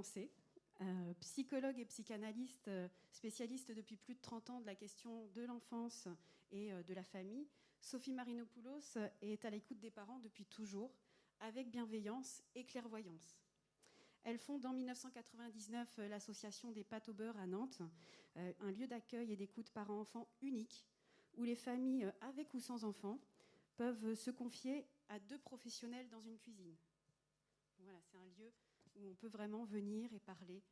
commencer. Psychologue et psychanalyste, spécialiste depuis plus de 30 ans de la question de l'enfance et de la famille, Sophie Marinopoulos est à l'écoute des parents depuis toujours, avec bienveillance et clairvoyance. Elle fonde en 1999 l'association des Pâtes au beurre à Nantes, un lieu d'accueil et d'écoute parents-enfants unique, où les familles avec ou sans enfants peuvent se confier à 2 professionnels dans une cuisine. Voilà, c'est un lieu où on peut vraiment venir et parler,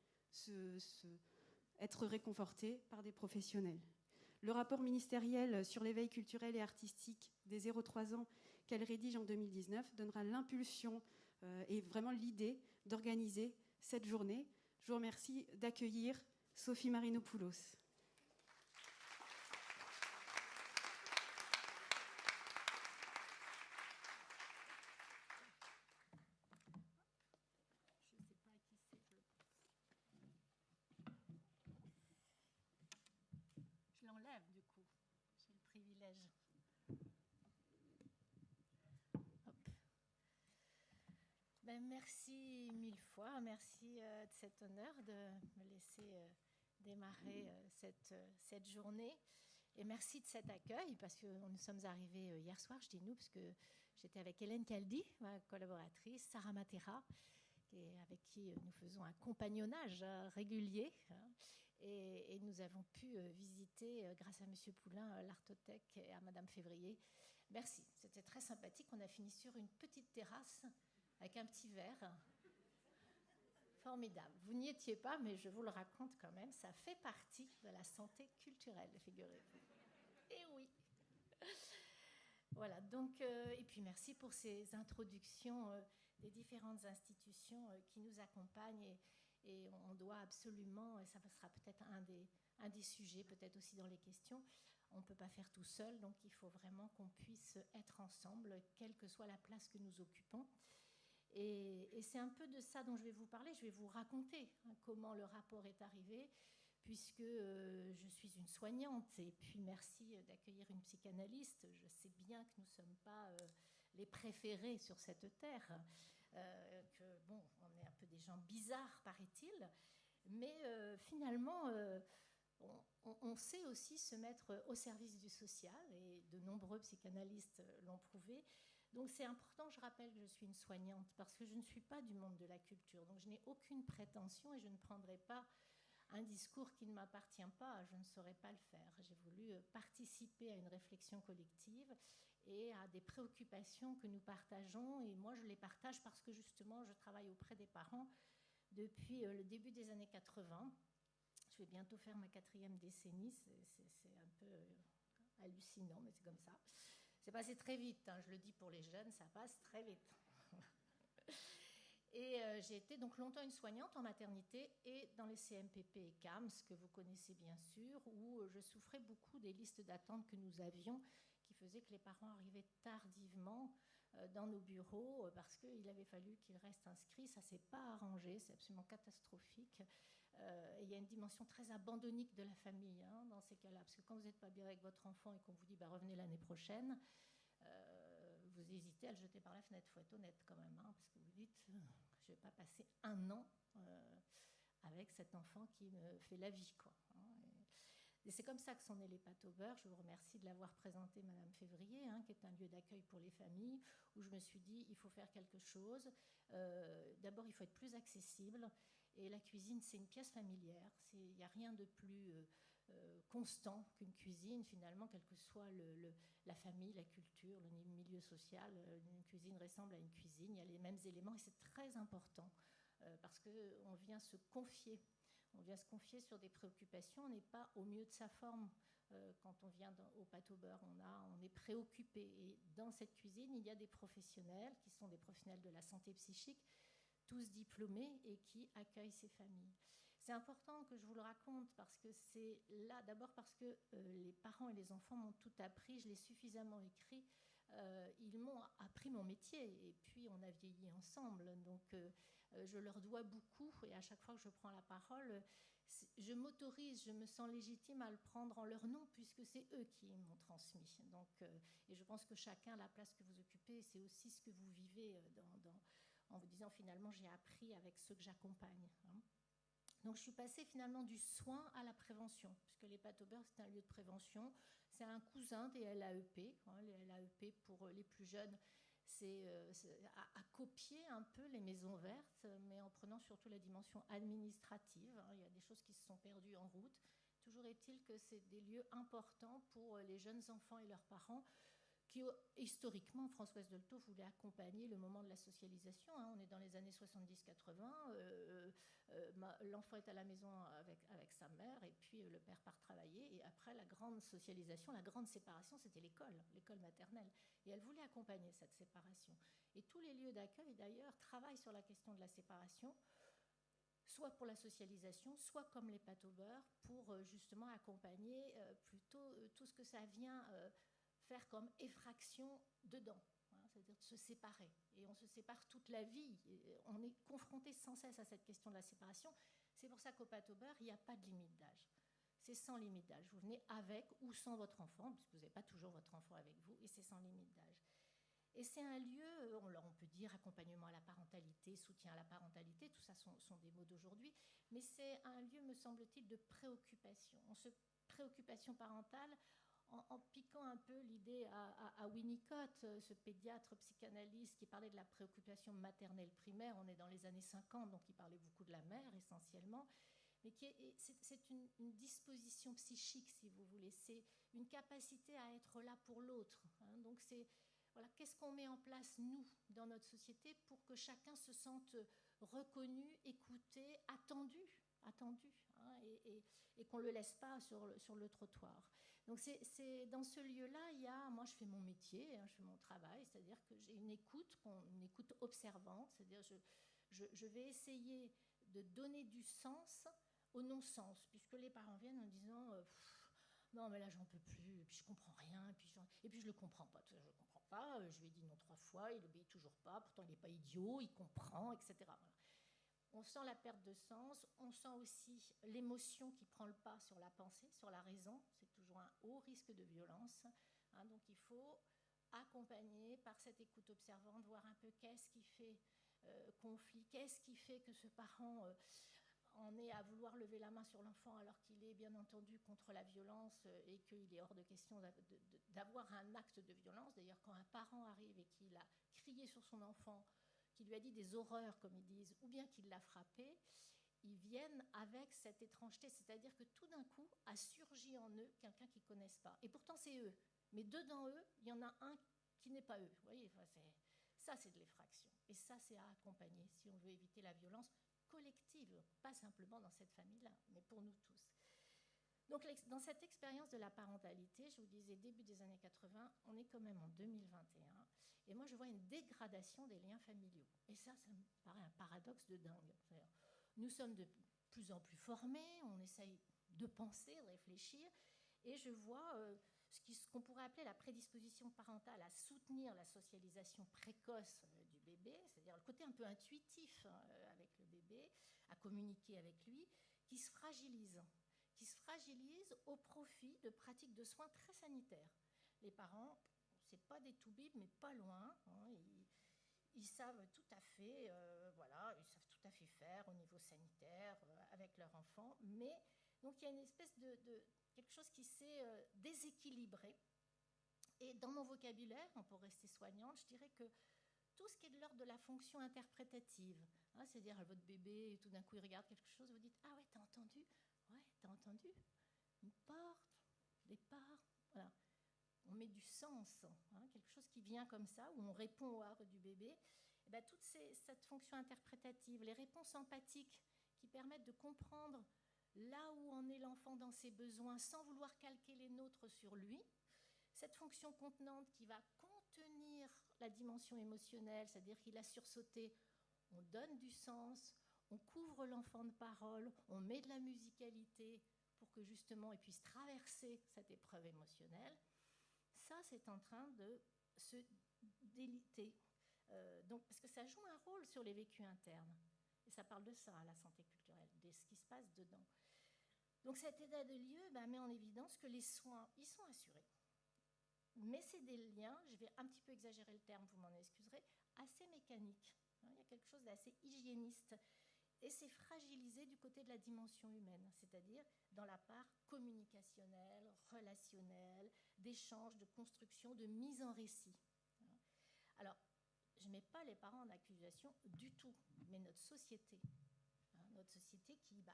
être réconforté par des professionnels. Le rapport ministériel sur l'éveil culturel et artistique des 0-3 ans qu'elle rédige en 2019 donnera l'impulsion et vraiment l'idée d'organiser cette journée. Je vous remercie d'accueillir Sophie Marinopoulos. Je l'enlève du coup, j'ai le privilège. Hop. Merci 1000 fois, merci de cet honneur de me laisser démarrer cette journée. Et merci de cet accueil, parce que nous sommes arrivés hier soir, je dis nous, parce que j'étais avec Hélène Caldi, ma collaboratrice, Sarah Matera, avec qui nous faisons un compagnonnage régulier. Et nous avons pu visiter, grâce à M. Poulain, l'Artothèque et à Mme Février. Merci, c'était très sympathique. On a fini sur une petite terrasse avec un petit verre. Formidable. Vous n'y étiez pas, mais je vous le raconte quand même. Ça fait partie de la santé culturelle, figurez-vous. Et oui. Voilà, donc, et puis merci pour ces introductions des différentes institutions qui nous accompagnent et on doit absolument, et ça sera peut-être un des sujets, peut-être aussi dans les questions, on ne peut pas faire tout seul, donc il faut vraiment qu'on puisse être ensemble, quelle que soit la place que nous occupons. Et c'est un peu de ça dont je vais vous parler, je vais vous raconter comment le rapport est arrivé, puisque je suis une soignante, et puis merci d'accueillir une psychanalyste. Je sais bien que nous ne sommes pas les préférés sur cette terre, que bon, on est un peu des gens bizarres, paraît-il, mais finalement, on sait aussi se mettre au service du social, et de nombreux psychanalystes l'ont prouvé. Donc c'est important, je rappelle que je suis une soignante, parce que je ne suis pas du monde de la culture, donc je n'ai aucune prétention et je ne prendrai pas un discours qui ne m'appartient pas, je ne saurais pas le faire. J'ai voulu participer à une réflexion collective et à des préoccupations que nous partageons. Et moi, je les partage parce que justement, je travaille auprès des parents depuis le début des années 80. Je vais bientôt faire ma 4e décennie. C'est un peu hallucinant, mais c'est comme ça. C'est passé très vite, hein. Je le dis pour les jeunes, ça passe très vite. Et j'ai été donc longtemps une soignante en maternité et dans les CMPP et CAMS, que vous connaissez bien sûr, où je souffrais beaucoup des listes d'attente que nous avions, qui faisaient que les parents arrivaient tardivement dans nos bureaux parce qu'il avait fallu qu'ils restent inscrits. Ça ne s'est pas arrangé, c'est absolument catastrophique. Et il y a une dimension très abandonnique de la famille dans ces cas-là, parce que quand vous n'êtes pas bien avec votre enfant et qu'on vous dit revenez l'année prochaine, vous hésitez à le jeter par la fenêtre, il faut être honnête quand même, parce que vous dites, je ne vais pas passer un an avec cet enfant qui me fait la vie, quoi. Et c'est comme ça que sont nées les Pâtes au beurre. Je vous remercie de l'avoir présenté, Madame Février, qui est un lieu d'accueil pour les familles, où je me suis dit, il faut faire quelque chose. D'abord, il faut être plus accessible. Et la cuisine, c'est une pièce familière. Il n'y a rien de plus constant qu'une cuisine, finalement, quelle que soit la famille, la culture, le milieu social. Une cuisine ressemble à une cuisine. Il y a les mêmes éléments et c'est très important parce qu'on vient se confier. On vient se confier sur des préoccupations, on n'est pas au mieux de sa forme. Quand on vient au Pâtes au beurre, on est préoccupé. Et dans cette cuisine, il y a des professionnels qui sont des professionnels de la santé psychique, tous diplômés et qui accueillent ces familles. C'est important que je vous le raconte parce que c'est là, d'abord parce que les parents et les enfants m'ont tout appris, je l'ai suffisamment écrit. Ils m'ont appris mon métier et puis on a vieilli ensemble, donc je leur dois beaucoup et à chaque fois que je prends la parole, je m'autorise, je me sens légitime à le prendre en leur nom puisque c'est eux qui m'ont transmis. Donc, et je pense que chacun, la place que vous occupez, c'est aussi ce que vous vivez en vous disant finalement j'ai appris avec ceux que j'accompagne. Hein. Donc je suis passée finalement du soin à la prévention, puisque l'EHPAD Aubert c'est un lieu de prévention, c'est un cousin des LAEP. Hein, les LAEP pour les plus jeunes, c'est à copier un peu les maisons vertes, mais en prenant surtout la dimension administrative. Hein. Il y a des choses qui se sont perdues en route. Toujours est-il que c'est des lieux importants pour les jeunes enfants et leurs parents qui, historiquement, Françoise Dolto voulait accompagner le moment de la socialisation. Hein. On est dans les années 70-80. L'enfant est à la maison avec sa mère et puis le père part travailler. Et après, la grande socialisation, la grande séparation, c'était l'école maternelle. Et elle voulait accompagner cette séparation. Et tous les lieux d'accueil, d'ailleurs, travaillent sur la question de la séparation, soit pour la socialisation, soit comme l'EHPAD Aubert, pour justement accompagner plutôt tout ce que ça vient faire comme effraction dedans, hein, c'est-à-dire de se séparer. Et on se sépare toute la vie. Et on est confronté sans cesse à cette question de la séparation. C'est pour ça qu'au EHPAD Aubert, il n'y a pas de limite d'âge. C'est sans limite d'âge. Vous venez avec ou sans votre enfant, puisque vous n'avez pas toujours votre enfant avec vous, et c'est sans limite d'âge. Et c'est un lieu, on peut dire accompagnement à la parentalité, soutien à la parentalité, tout ça sont des mots d'aujourd'hui, mais c'est un lieu, me semble-t-il, de préoccupation. Préoccupation parentale, en piquant un peu l'idée à Winnicott, ce pédiatre psychanalyste qui parlait de la préoccupation maternelle primaire. On est dans les années 50, donc il parlait beaucoup de la mère essentiellement, mais c'est une disposition psychique, si vous voulez, c'est une capacité à être là pour l'autre. Hein. Donc c'est voilà, qu'est-ce qu'on met en place, nous, dans notre société, pour que chacun se sente reconnu, écouté, attendu hein, et qu'on ne le laisse pas sur le trottoir. Donc c'est dans ce lieu-là, moi je fais mon métier, hein, je fais mon travail, c'est-à-dire que j'ai une écoute observante, c'est-à-dire je vais essayer de donner du sens au non-sens, puisque les parents viennent en disant non mais là j'en peux plus, et puis je comprends rien, et puis je le comprends pas, je comprends pas, je lui ai dit non 3 fois, il obéit toujours pas, pourtant il n'est pas idiot, il comprend, etc. Voilà. On sent la perte de sens, on sent aussi l'émotion qui prend le pas sur la pensée, sur la raison. C'est toujours un haut risque de violence. Hein, donc il faut accompagner par cette écoute observante, voir un peu qu'est-ce qui fait conflit, qu'est-ce qui fait que ce parent en est à vouloir lever la main sur l'enfant alors qu'il est bien entendu contre la violence et qu'il est hors de question d'avoir un acte de violence. D'ailleurs, quand un parent arrive et qu'il a crié sur son enfant, qui lui a dit des horreurs, comme ils disent, ou bien qu'il l'a frappé, ils viennent avec cette étrangeté. C'est-à-dire que tout d'un coup a surgi en eux quelqu'un qu'ils ne connaissent pas. Et pourtant, c'est eux. Mais dedans eux, il y en a un qui n'est pas eux. Vous voyez, ça, c'est de l'effraction. Et ça, c'est à accompagner si on veut éviter la violence collective, pas simplement dans cette famille-là, mais pour nous tous. Donc, dans cette expérience de la parentalité, je vous disais début des années 80, on est quand même en 2021. Et moi, je vois une dégradation des liens familiaux. Et ça me paraît un paradoxe de dingue. Nous sommes de plus en plus formés, on essaye de penser, de réfléchir, et je vois ce qu'on pourrait appeler la prédisposition parentale à soutenir la socialisation précoce du bébé, c'est-à-dire le côté un peu intuitif avec le bébé, à communiquer avec lui, qui se fragilise au profit de pratiques de soins très sanitaires. Les parents, c'est pas des toubibs, mais pas loin. Hein, ils savent tout à fait, ils savent tout à fait faire au niveau sanitaire avec leur enfant. Mais donc il y a une espèce de quelque chose qui s'est déséquilibré. Et dans mon vocabulaire, pour rester soignante, je dirais que tout ce qui est de l'ordre de la fonction interprétative, hein, c'est-à-dire votre bébé, et tout d'un coup il regarde quelque chose, vous dites ah ouais, t'as entendu? Ouais, t'as entendu? Une porte, des pas, voilà. On met du sens, hein, quelque chose qui vient comme ça, où on répond au art du bébé. Et bien, toute cette fonction interprétative, les réponses empathiques qui permettent de comprendre là où en est l'enfant dans ses besoins sans vouloir calquer les nôtres sur lui, cette fonction contenante qui va contenir la dimension émotionnelle, c'est-à-dire qu'il a sursauté, on donne du sens, on couvre l'enfant de parole, on met de la musicalité pour que justement il puisse traverser cette épreuve émotionnelle. Ça, c'est en train de se déliter. Donc, parce que ça joue un rôle sur les vécus internes. Et ça parle de ça, la santé culturelle, de ce qui se passe dedans. Donc cet état de lieu met en évidence que les soins, ils sont assurés. Mais c'est des liens, je vais un petit peu exagérer le terme, vous m'en excuserez, assez mécaniques. Il y a quelque chose d'assez hygiéniste. Et c'est fragilisé du côté de la dimension humaine, c'est-à-dire dans la part communicationnelle, relationnelle, d'échange, de construction, de mise en récit. Alors, je ne mets pas les parents en accusation du tout, mais notre société qui,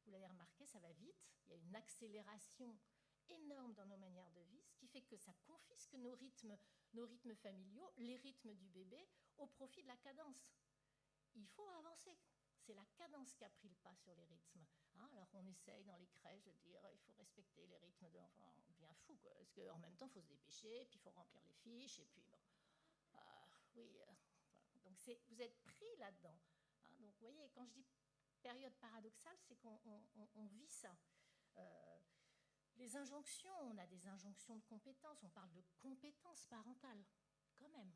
vous l'avez remarqué, ça va vite, il y a une accélération énorme dans nos manières de vie, ce qui fait que ça confisque nos rythmes familiaux, les rythmes du bébé, au profit de la cadence. Il faut avancer. C'est la cadence qui a pris le pas sur les rythmes. Alors on essaye dans les crèches de dire il faut respecter les rythmes de l'enfant. On devient fou, quoi, parce qu'en même temps, il faut se dépêcher, puis il faut remplir les fiches, et puis bon. Voilà. Donc vous êtes pris là-dedans. Donc vous voyez, quand je dis période paradoxale, c'est qu'on vit ça. Les injonctions, on a des injonctions de compétences, on parle de compétences parentales, quand même.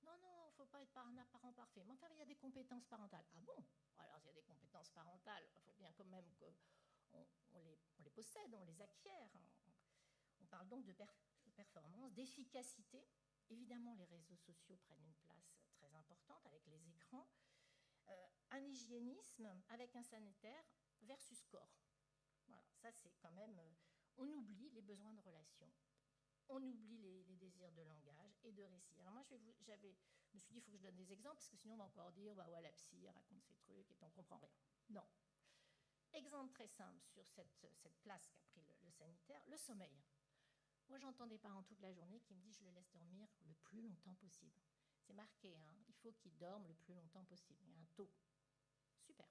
Non, il ne faut pas être un parent parfait. Mais enfin, il y a des compétences parentales. Ah bon? Alors, il y a des compétences parentales, il faut bien quand même qu'on les possède, on les acquiert. On parle donc de performance, d'efficacité. Évidemment, les réseaux sociaux prennent une place très importante avec les écrans. Un hygiénisme avec un sanitaire versus corps. Voilà, ça c'est quand même... on oublie les besoins de relation. On oublie les désirs de langage et de récit. Alors moi, je me suis dit, il faut que je donne des exemples, parce que sinon on va encore dire, ouais, la psy, elle raconte ses trucs et on ne comprend rien. Non. Exemple très simple sur cette place qu'a pris le sanitaire, le sommeil. Moi, j'entends des parents toute la journée qui me disent, je le laisse dormir le plus longtemps possible. C'est marqué, il faut qu'il dorme le plus longtemps possible. Il y a un taux. Super.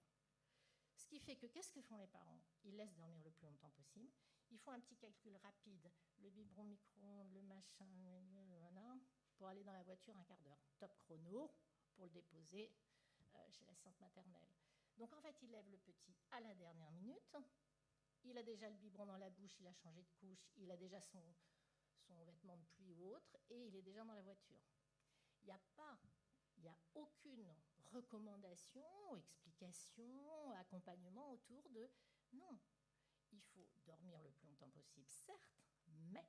Ce qui fait que, qu'est-ce que font les parents? Ils laissent dormir le plus longtemps possible. Ils font un petit calcul rapide, le biberon micro-ondes, le machin, voilà, pour aller dans la voiture un quart d'heure. Top chrono pour le déposer chez l'assistante maternelle. Donc en fait, il lève le petit à la dernière minute. Il a déjà le biberon dans la bouche, il a changé de couche, il a déjà son vêtement de pluie ou autre, et il est déjà dans la voiture. Il n'y a aucune recommandation, explication, accompagnement autour de... Non, il faut dormir le plus longtemps possible, certes, mais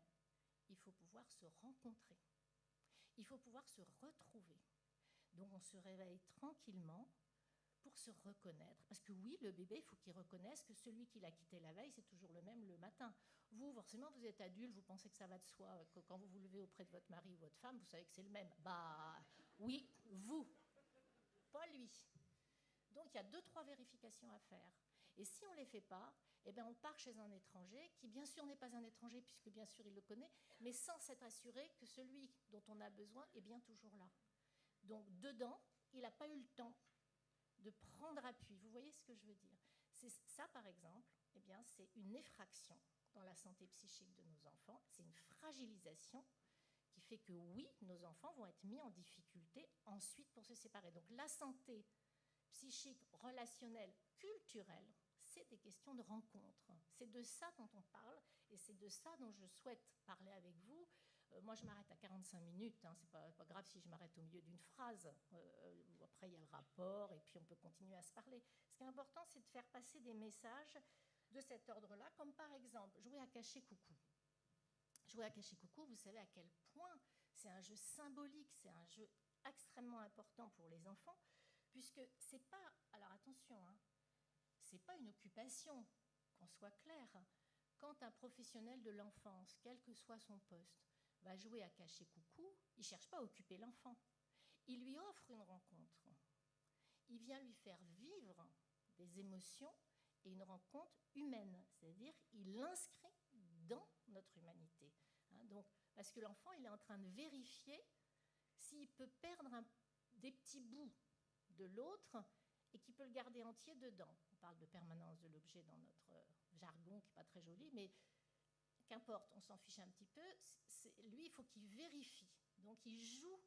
il faut pouvoir se rencontrer. Il faut pouvoir se retrouver. Donc on se réveille tranquillement pour se reconnaître. Parce que oui, le bébé, il faut qu'il reconnaisse que celui qui l'a quitté la veille, c'est toujours le même le matin. Vous, forcément, vous êtes adulte, vous pensez que ça va de soi, que quand vous vous levez auprès de votre mari ou votre femme, vous savez que c'est le même. Bah oui, vous, pas lui. Donc il y a 2-3 vérifications à faire. Et si on ne les fait pas, eh bien, on part chez un étranger, qui bien sûr n'est pas un étranger, puisque bien sûr il le connaît, mais sans s'être assuré que celui dont on a besoin est bien toujours là. Donc dedans, il n'a pas eu le temps de prendre appui. Vous voyez ce que je veux dire? Ça, par exemple, eh bien, c'est une effraction dans la santé psychique de nos enfants. C'est une fragilisation qui fait que oui, nos enfants vont être mis en difficulté ensuite pour se séparer. Donc la santé psychique, relationnelle, culturelle, c'est des questions de rencontre. C'est de ça dont on parle et c'est de ça dont je souhaite parler avec vous. Moi, je m'arrête à 45 minutes. C'est pas grave si je m'arrête au milieu d'une phrase. Après, il y a le rapport et puis on peut continuer à se parler. Ce qui est important, c'est de faire passer des messages de cet ordre-là, comme par exemple, jouer à cacher-coucou. Jouer à cacher-coucou, vous savez à quel point c'est un jeu symbolique, c'est un jeu extrêmement important pour les enfants, puisque c'est pas... Alors attention, c'est pas une occupation, qu'on soit clair. Quand un professionnel de l'enfance, quel que soit son poste, va jouer à cacher-coucou, il ne cherche pas à occuper l'enfant. Il lui offre une rencontre. Il vient lui faire vivre des émotions et une rencontre humaine. C'est-à-dire, il l'inscrit dans notre humanité. Donc, parce que l'enfant, il est en train de vérifier s'il peut perdre des petits bouts de l'autre et qu'il peut le garder entier dedans. On parle de permanence de l'objet dans notre jargon, qui n'est pas très joli, mais qu'importe, on s'en fiche un petit peu. Lui, il faut qu'il vérifie. Donc, il joue.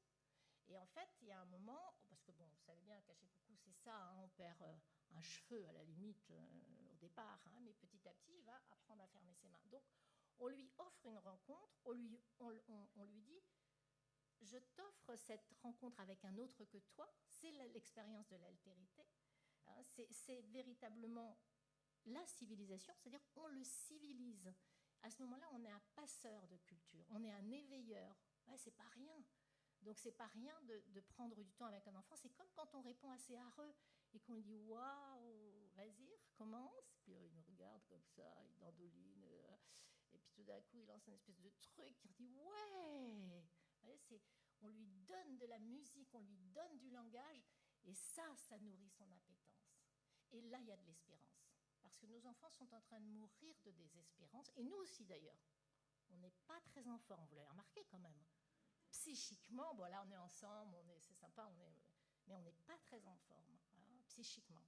Et en fait, il y a un moment, parce que bon, vous savez bien, cacher-coucou, c'est ça, on perd un cheveu à la limite au départ, mais petit à petit, il va apprendre à fermer ses mains. Donc, on lui offre une rencontre, on lui dit, je t'offre cette rencontre avec un autre que toi, c'est l'expérience de l'altérité, c'est véritablement la civilisation, c'est-à-dire on le civilise. À ce moment-là, on est un passeur de culture, on est un éveilleur. C'est pas rien Donc, c'est pas rien de prendre du temps avec un enfant. C'est comme quand on répond à ses areux et qu'on lui dit waouh, vas-y, recommence. Puis il me regarde comme ça, il dandoline. Et puis tout d'un coup, il lance une espèce de truc. Il dit ouais. Vous voyez, on lui donne de la musique, on lui donne du langage. Et ça nourrit son appétence. Et là, il y a de l'espérance. Parce que nos enfants sont en train de mourir de désespérance. Et nous aussi, d'ailleurs. On n'est pas très en forme, vous l'avez remarqué quand même. Psychiquement, bon là, on est ensemble, c'est sympa, mais on n'est pas très en forme, hein, psychiquement.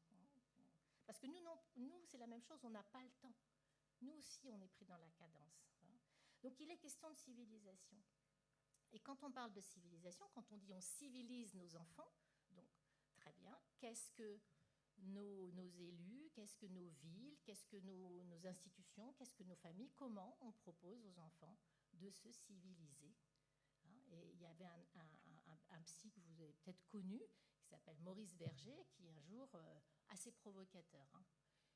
Parce que nous, c'est la même chose, on n'a pas le temps. Nous aussi, on est pris dans la cadence. Hein. Donc, il est question de civilisation. Et quand on parle de civilisation, quand on dit on civilise nos enfants, donc, très bien, qu'est-ce que nos élus, qu'est-ce que nos villes, qu'est-ce que nos institutions, qu'est-ce que nos familles, comment on propose aux enfants de se civiliser. Hein, et il y avait un psy que vous avez peut-être connu, qui s'appelle Maurice Berger, qui un jour, assez provocateur, hein,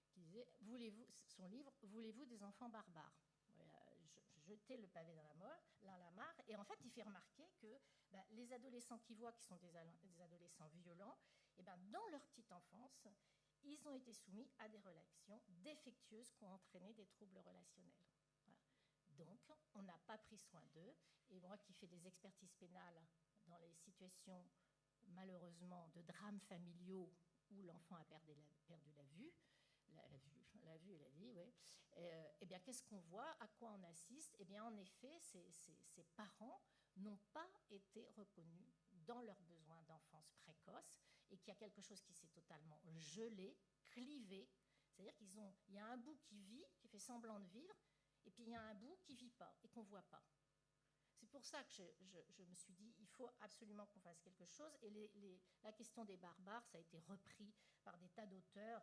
qui disait, son livre « Voulez-vous des enfants barbares ?» Jeter le pavé dans la mare, et en fait, il fait remarquer que les adolescents qu'il voit, qui sont des adolescents violents, et dans leur petite enfance, ils ont été soumis à des relations défectueuses qui ont entraîné des troubles relationnels. Voilà. Donc, on n'a pas pris soin d'eux. Et moi qui fais des expertises pénales dans les situations, malheureusement, de drames familiaux où l'enfant a perdu la vue, la vue et la vie, oui. Eh bien, qu'est-ce qu'on voit? À quoi on assiste? Eh bien, en effet, ces parents n'ont pas été reconnus dans leurs besoins d'enfance précoce et qu'il y a quelque chose qui s'est totalement gelé, clivé. C'est-à-dire qu'il y a un bout qui vit, qui fait semblant de vivre, et puis il y a un bout qui ne vit pas et qu'on ne voit pas. C'est pour ça que je me suis dit, il faut absolument qu'on fasse quelque chose. Et la question des barbares, ça a été repris par des tas d'auteurs.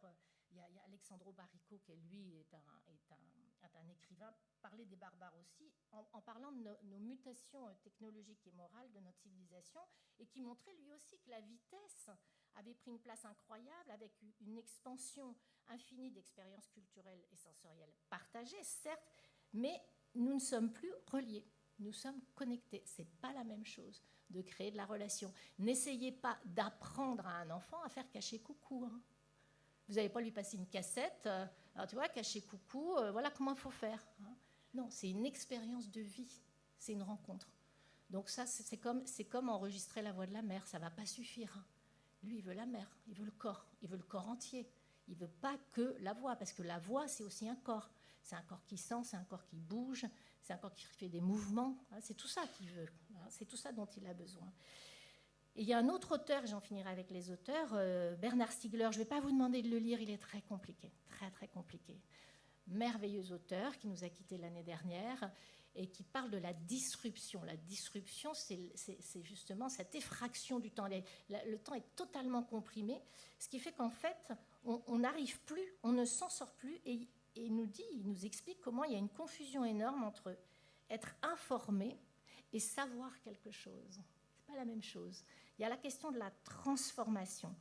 Il y a Alexandro Barrico, qui lui est un écrivain, parlait des barbares aussi, en parlant de nos mutations technologiques et morales de notre civilisation, et qui montrait lui aussi que la vitesse avait pris une place incroyable, avec une expansion infinie d'expériences culturelles et sensorielles partagées, certes, mais nous ne sommes plus reliés. Nous sommes connectés. Ce n'est pas la même chose de créer de la relation. N'essayez pas d'apprendre à un enfant à faire cacher coucou. Hein. Vous n'allez pas lui passer une cassette. Alors tu vois, cacher coucou, voilà comment il faut faire. Hein. Non, c'est une expérience de vie. C'est une rencontre. Donc ça, c'est comme enregistrer la voix de la mère. Ça ne va pas suffire. Hein. Lui, il veut la mère. Il veut le corps. Il veut le corps entier. Il ne veut pas que la voix. Parce que la voix, c'est aussi un corps. C'est un corps qui sent, c'est un corps qui bouge, c'est un corps qui fait des mouvements. C'est tout ça qu'il veut. C'est tout ça dont il a besoin. Et il y a un autre auteur, j'en finirai avec les auteurs, Bernard Stiegler. Je ne vais pas vous demander de le lire, il est très compliqué, très très compliqué. Merveilleux auteur qui nous a quittés l'année dernière et qui parle de la disruption. La disruption, c'est justement cette effraction du temps. Le temps est totalement comprimé, ce qui fait qu'en fait, on n'arrive plus, on ne s'en sort plus. Et il nous explique comment il y a une confusion énorme entre être informé et savoir quelque chose. Ce n'est pas la même chose. Il y a la question de la transformation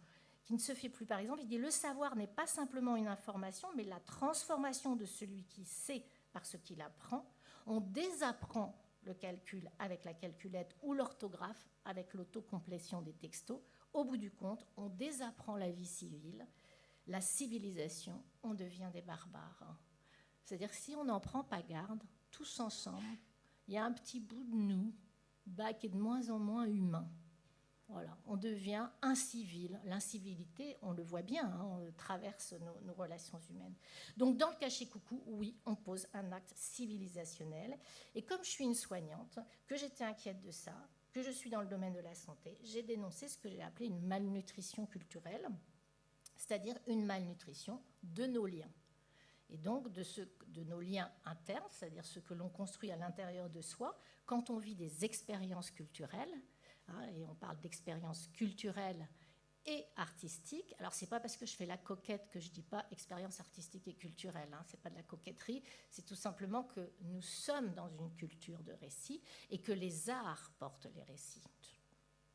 qui ne se fait plus. Par exemple, il dit le savoir n'est pas simplement une information, mais la transformation de celui qui sait par ce qu'il apprend. On désapprend le calcul avec la calculette ou l'orthographe avec l'autocomplétion des textos. Au bout du compte, on désapprend la vie civile. La civilisation, on devient des barbares. C'est-à-dire que si on n'en prend pas garde, tous ensemble, il y a un petit bout de nous qui est de moins en moins humain. Voilà, on devient incivil. L'incivilité, on le voit bien, hein, on traverse nos relations humaines. Donc dans le cacher-coucou, oui, on pose un acte civilisationnel. Et comme je suis une soignante, que j'étais inquiète de ça, que je suis dans le domaine de la santé, j'ai dénoncé ce que j'ai appelé une malnutrition culturelle, c'est-à-dire une malnutrition de nos liens. Et donc de nos liens internes, c'est-à-dire ce que l'on construit à l'intérieur de soi, quand on vit des expériences culturelles, hein, et on parle d'expériences culturelles et artistiques. Alors, ce n'est pas parce que je fais la coquette que je ne dis pas expérience artistique et culturelle, hein, ce n'est pas de la coquetterie, c'est tout simplement que nous sommes dans une culture de récit et que les arts portent les récits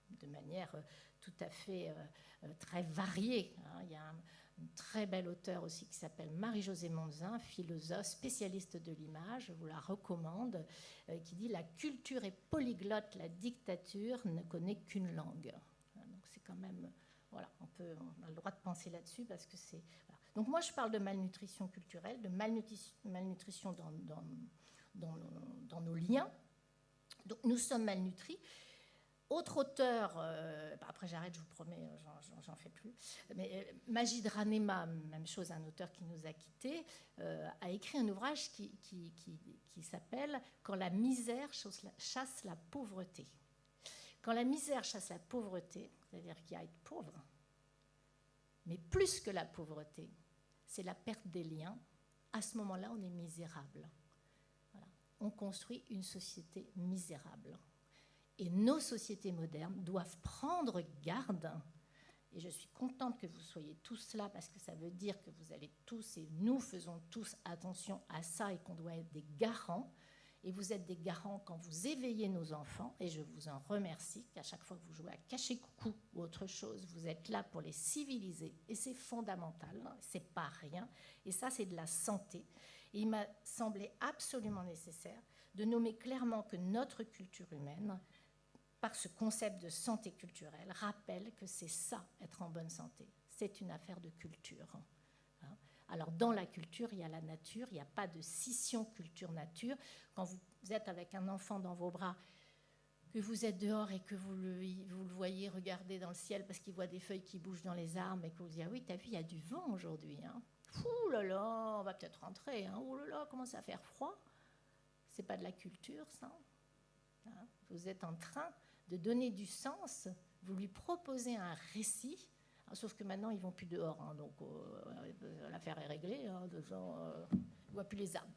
de manière tout à fait très variée. Hein. Il y a une très belle auteure aussi qui s'appelle Marie-Josée Monzin, philosophe, spécialiste de l'image, je vous la recommande, qui dit « La culture est polyglotte, la dictature ne connaît qu'une langue ». Donc c'est quand même, voilà, on a le droit de penser là-dessus parce que c'est... Voilà. Donc moi je parle de malnutrition culturelle, de malnutrition dans nos liens. Donc nous sommes malnutris. Autre auteur, après j'arrête, je vous promets, j'en fais plus, mais Majid Ranema, même chose, un auteur qui nous a quittés, a écrit un ouvrage qui s'appelle « Quand la misère chasse la pauvreté ». Quand la misère chasse la pauvreté, c'est-à-dire qu'il y a être pauvre, mais plus que la pauvreté, c'est la perte des liens, à ce moment-là, on est misérable. Voilà. On construit une société misérable. Et nos sociétés modernes doivent prendre garde, et je suis contente que vous soyez tous là, parce que ça veut dire que vous allez tous, et nous faisons tous attention à ça, et qu'on doit être des garants. Et vous êtes des garants quand vous éveillez nos enfants, et je vous en remercie, qu'à chaque fois que vous jouez à cacher-coucou ou autre chose, vous êtes là pour les civiliser, et c'est fondamental, c'est pas rien, et ça c'est de la santé. Et il m'a semblé absolument nécessaire de nommer clairement que notre culture humaine, par ce concept de santé culturelle, rappelle que c'est ça, être en bonne santé. C'est une affaire de culture. Alors, dans la culture, il y a la nature, il n'y a pas de scission culture-nature. Quand vous êtes avec un enfant dans vos bras, que vous êtes dehors et que vous le voyez regarder dans le ciel parce qu'il voit des feuilles qui bougent dans les arbres et que vous dites « Ah oui, t'as vu, il y a du vent aujourd'hui. Hein. Ouh là là, on va peut-être rentrer. Hein. Ouh là là, comment ça va faire froid ?» C'est pas de la culture, ça. Hein. Vous êtes en train de donner du sens, vous lui proposez un récit, sauf que maintenant ils ne vont plus dehors, hein, donc l'affaire est réglée, hein, il ne voit plus les arbres.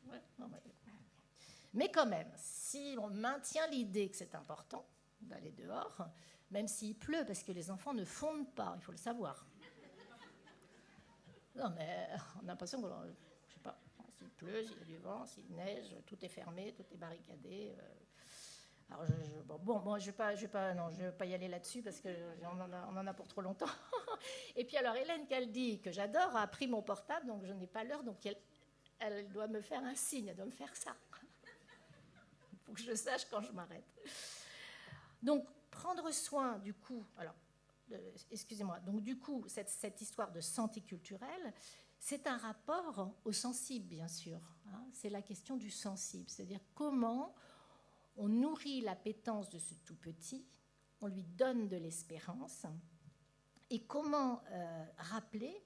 Ouais, mais quand même, si on maintient l'idée que c'est important d'aller dehors, même s'il pleut, parce que les enfants ne fondent pas, il faut le savoir. Non mais on a l'impression que, je sais pas, s'il pleut, s'il y a du vent, s'il neige, tout est fermé, tout est barricadé. Alors je vais pas y aller là-dessus parce qu'on en a pour trop longtemps. Et puis alors Hélène Caldy, que j'adore, a pris mon portable, donc je n'ai pas l'heure, donc elle doit me faire un signe, elle doit me faire ça. Il faut que je sache quand je m'arrête. Donc prendre soin du coup, alors excusez-moi, donc du coup cette histoire de santé culturelle, c'est un rapport au sensible bien sûr. Hein, c'est la question du sensible, c'est-à-dire comment on nourrit l'appétence de ce tout petit, on lui donne de l'espérance. Et comment rappeler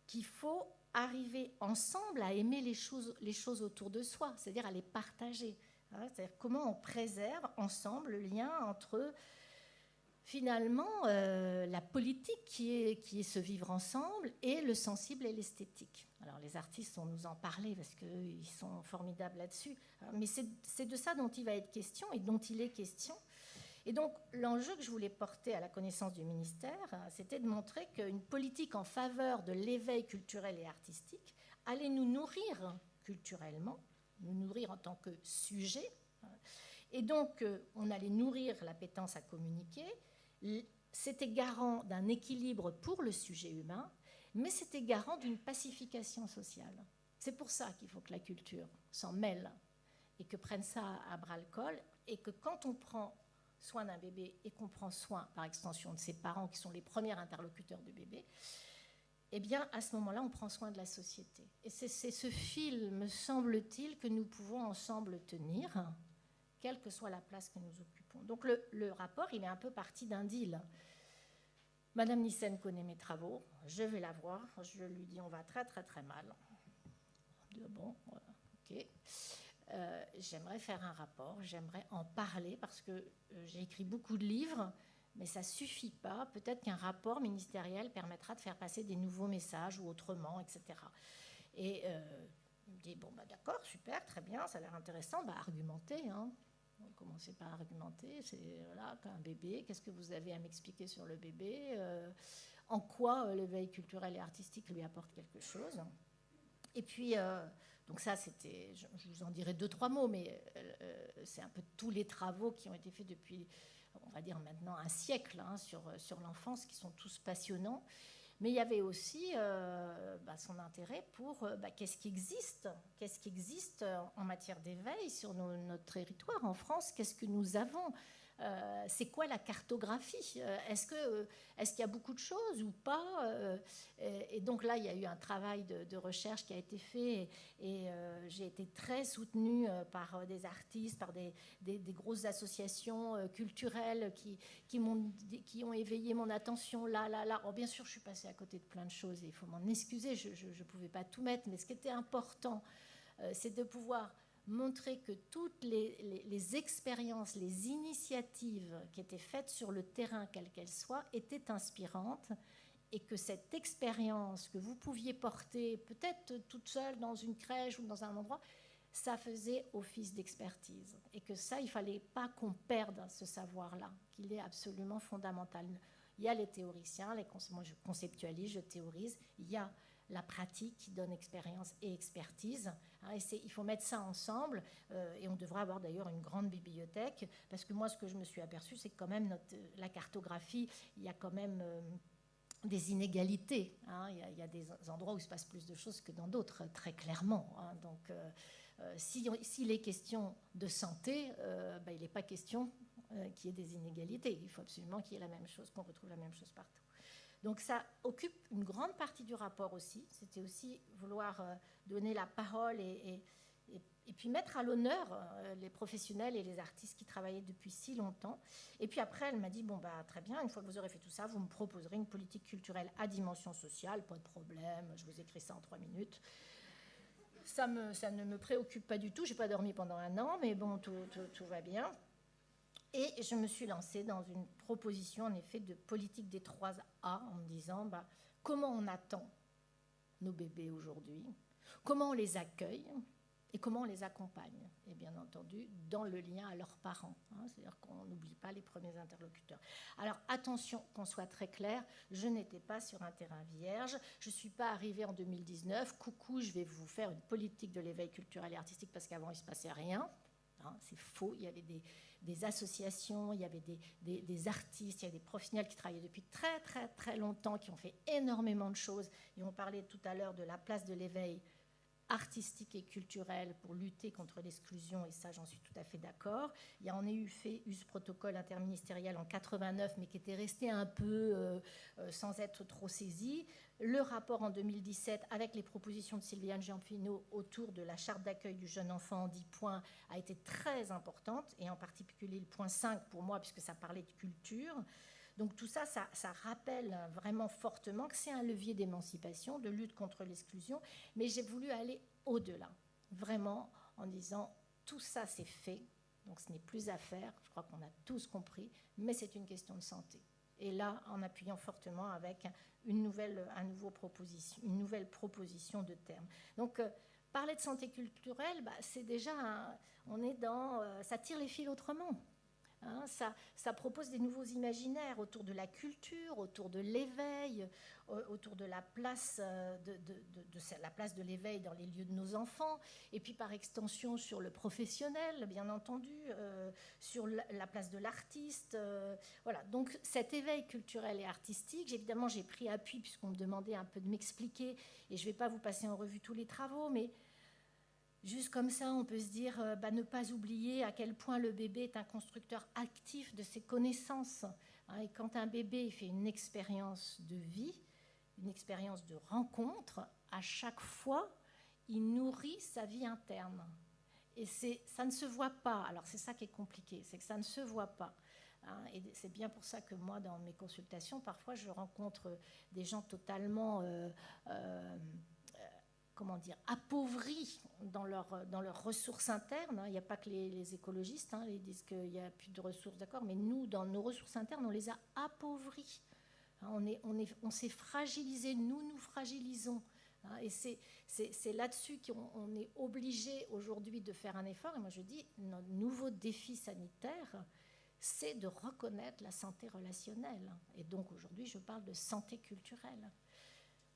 qu'il faut arriver ensemble à aimer les choses autour de soi, c'est-à-dire à les partager. Hein, c'est-à-dire comment on préserve ensemble le lien entre finalement la politique qui est ce vivre ensemble et le sensible et l'esthétique. Alors les artistes vont nous en parler parce qu'ils sont formidables là-dessus, mais c'est de ça dont il va être question et dont il est question. Et donc l'enjeu que je voulais porter à la connaissance du ministère, c'était de montrer qu'une politique en faveur de l'éveil culturel et artistique allait nous nourrir culturellement, nous nourrir en tant que sujet, et donc on allait nourrir l'appétence à communiquer. C'était garant d'un équilibre pour le sujet humain, mais c'était garant d'une pacification sociale. C'est pour ça qu'il faut que la culture s'en mêle et que prenne ça à bras-le-corps, et que quand on prend soin d'un bébé et qu'on prend soin, par extension, de ses parents qui sont les premiers interlocuteurs du bébé, eh bien, à ce moment-là, on prend soin de la société. Et c'est ce fil, me semble-t-il, que nous pouvons ensemble tenir, quelle que soit la place que nous occupons. Donc le rapport, il est un peu parti d'un deal. Madame Nyssen connaît mes travaux, je vais la voir, je lui dis on va très très très mal. Bon, ok. J'aimerais faire un rapport, j'aimerais en parler parce que j'ai écrit beaucoup de livres, mais ça ne suffit pas. Peut-être qu'un rapport ministériel permettra de faire passer des nouveaux messages ou autrement, etc. Et il me dit, bon, bah, d'accord, super, très bien, ça a l'air intéressant, bah, argumentez, hein. Commencez par argumenter, c'est voilà, un bébé, qu'est-ce que vous avez à m'expliquer sur le bébé, en quoi l'éveil culturel et artistique lui apporte quelque chose. Et puis, donc ça, c'était, je vous en dirai 2-3 mots, mais c'est un peu tous les travaux qui ont été faits depuis. Bon, on va dire maintenant un siècle sur l'enfance, qui sont tous passionnants. Mais il y avait aussi son intérêt pour qu'est-ce qui existe en matière d'éveil sur notre territoire en France, qu'est-ce que nous avons, c'est quoi la cartographie, est-ce qu'il y a beaucoup de choses ou pas, et donc là il y a eu un travail de recherche qui a été fait, et j'ai été très soutenue par des artistes, par des grosses associations culturelles qui ont éveillé mon attention là. Alors, bien sûr, je suis passée à côté de plein de choses et il faut m'en excuser, je ne pouvais pas tout mettre, mais ce qui était important, c'est de pouvoir montrer que toutes les expériences, les initiatives qui étaient faites sur le terrain, quelles qu'elles soient, étaient inspirantes, et que cette expérience que vous pouviez porter, peut-être toute seule dans une crèche ou dans un endroit, ça faisait office d'expertise. Et que ça, il ne fallait pas qu'on perde ce savoir-là, qu'il est absolument fondamental. Il y a les théoriciens, moi je conceptualise, je théorise, il y a la pratique qui donne expérience et expertise. Et il faut mettre ça ensemble, et on devrait avoir d'ailleurs une grande bibliothèque, parce que moi, ce que je me suis aperçue, c'est que quand même la cartographie, il y a quand même des inégalités. Il y a des endroits où il se passe plus de choses que dans d'autres, très clairement. Donc, s'il est question de santé, il n'est pas question qu'il y ait des inégalités. Il faut absolument qu'il y ait la même chose, qu'on retrouve la même chose partout. Donc ça occupe une grande partie du rapport aussi. C'était aussi vouloir donner la parole et puis mettre à l'honneur les professionnels et les artistes qui travaillaient depuis si longtemps. Et puis après, elle m'a dit, très bien, une fois que vous aurez fait tout ça, vous me proposerez une politique culturelle à dimension sociale, pas de problème, je vous écris ça en 3 minutes. Ça ne me préoccupe pas du tout, je n'ai pas dormi pendant 1 an, mais bon, tout va bien. Et je me suis lancée dans une proposition, en effet, de politique des 3 A, en me disant, comment on attend nos bébés aujourd'hui, comment on les accueille et comment on les accompagne. Et bien entendu, dans le lien à leurs parents. C'est-à-dire qu'on n'oublie pas les premiers interlocuteurs. Alors attention, qu'on soit très clair, je n'étais pas sur un terrain vierge. Je ne suis pas arrivée en 2019. Coucou, je vais vous faire une politique de l'éveil culturel et artistique, parce qu'avant, il ne se passait rien. C'est faux, il y avait des associations, il y avait des artistes, il y a des professionnels qui travaillaient depuis très très très longtemps, qui ont fait énormément de choses. Et on parlait tout à l'heure de la place de l'éveil artistique et culturel pour lutter contre l'exclusion, et ça j'en suis tout à fait d'accord. Il y a en eu fait ce protocole interministériel en 89, mais qui était resté un peu sans être trop saisi. Le rapport en 2017 avec les propositions de Sylviane Gianfino autour de la charte d'accueil du jeune enfant en 10 points a été très importante, et en particulier le point 5 pour moi, puisque ça parlait de culture. Donc tout ça, ça rappelle vraiment fortement que c'est un levier d'émancipation, de lutte contre l'exclusion, mais j'ai voulu aller au-delà, vraiment en disant tout ça c'est fait, donc ce n'est plus à faire, je crois qu'on a tous compris, mais c'est une question de santé. Et là, en appuyant fortement avec une nouvelle proposition de terme. Donc parler de santé culturelle, c'est déjà, ça tire les fils autrement. Ça propose des nouveaux imaginaires autour de la culture, autour de l'éveil, autour de la place la place de l'éveil dans les lieux de nos enfants, et puis par extension sur le professionnel, bien entendu, sur la place de l'artiste. Voilà, donc cet éveil culturel et artistique, évidemment j'ai pris appui puisqu'on me demandait un peu de m'expliquer, et je ne vais pas vous passer en revue tous les travaux, mais juste comme ça, on peut se dire, ne pas oublier à quel point le bébé est un constructeur actif de ses connaissances. Et quand un bébé fait une expérience de vie, une expérience de rencontre, à chaque fois, il nourrit sa vie interne. Et ça ne se voit pas. Alors c'est ça qui est compliqué, c'est que ça ne se voit pas. Et c'est bien pour ça que moi, dans mes consultations, parfois, je rencontre des gens totalement appauvris dans leurs ressources internes. Il n'y a pas que les écologistes, ils disent qu'il n'y a plus de ressources, d'accord, mais nous, dans nos ressources internes, on les a appauvris. On s'est fragilisés, nous fragilisons. Et c'est là-dessus qu'on est obligé aujourd'hui de faire un effort. Et moi, je dis, notre nouveau défi sanitaire, c'est de reconnaître la santé relationnelle. Et donc, aujourd'hui, je parle de santé culturelle.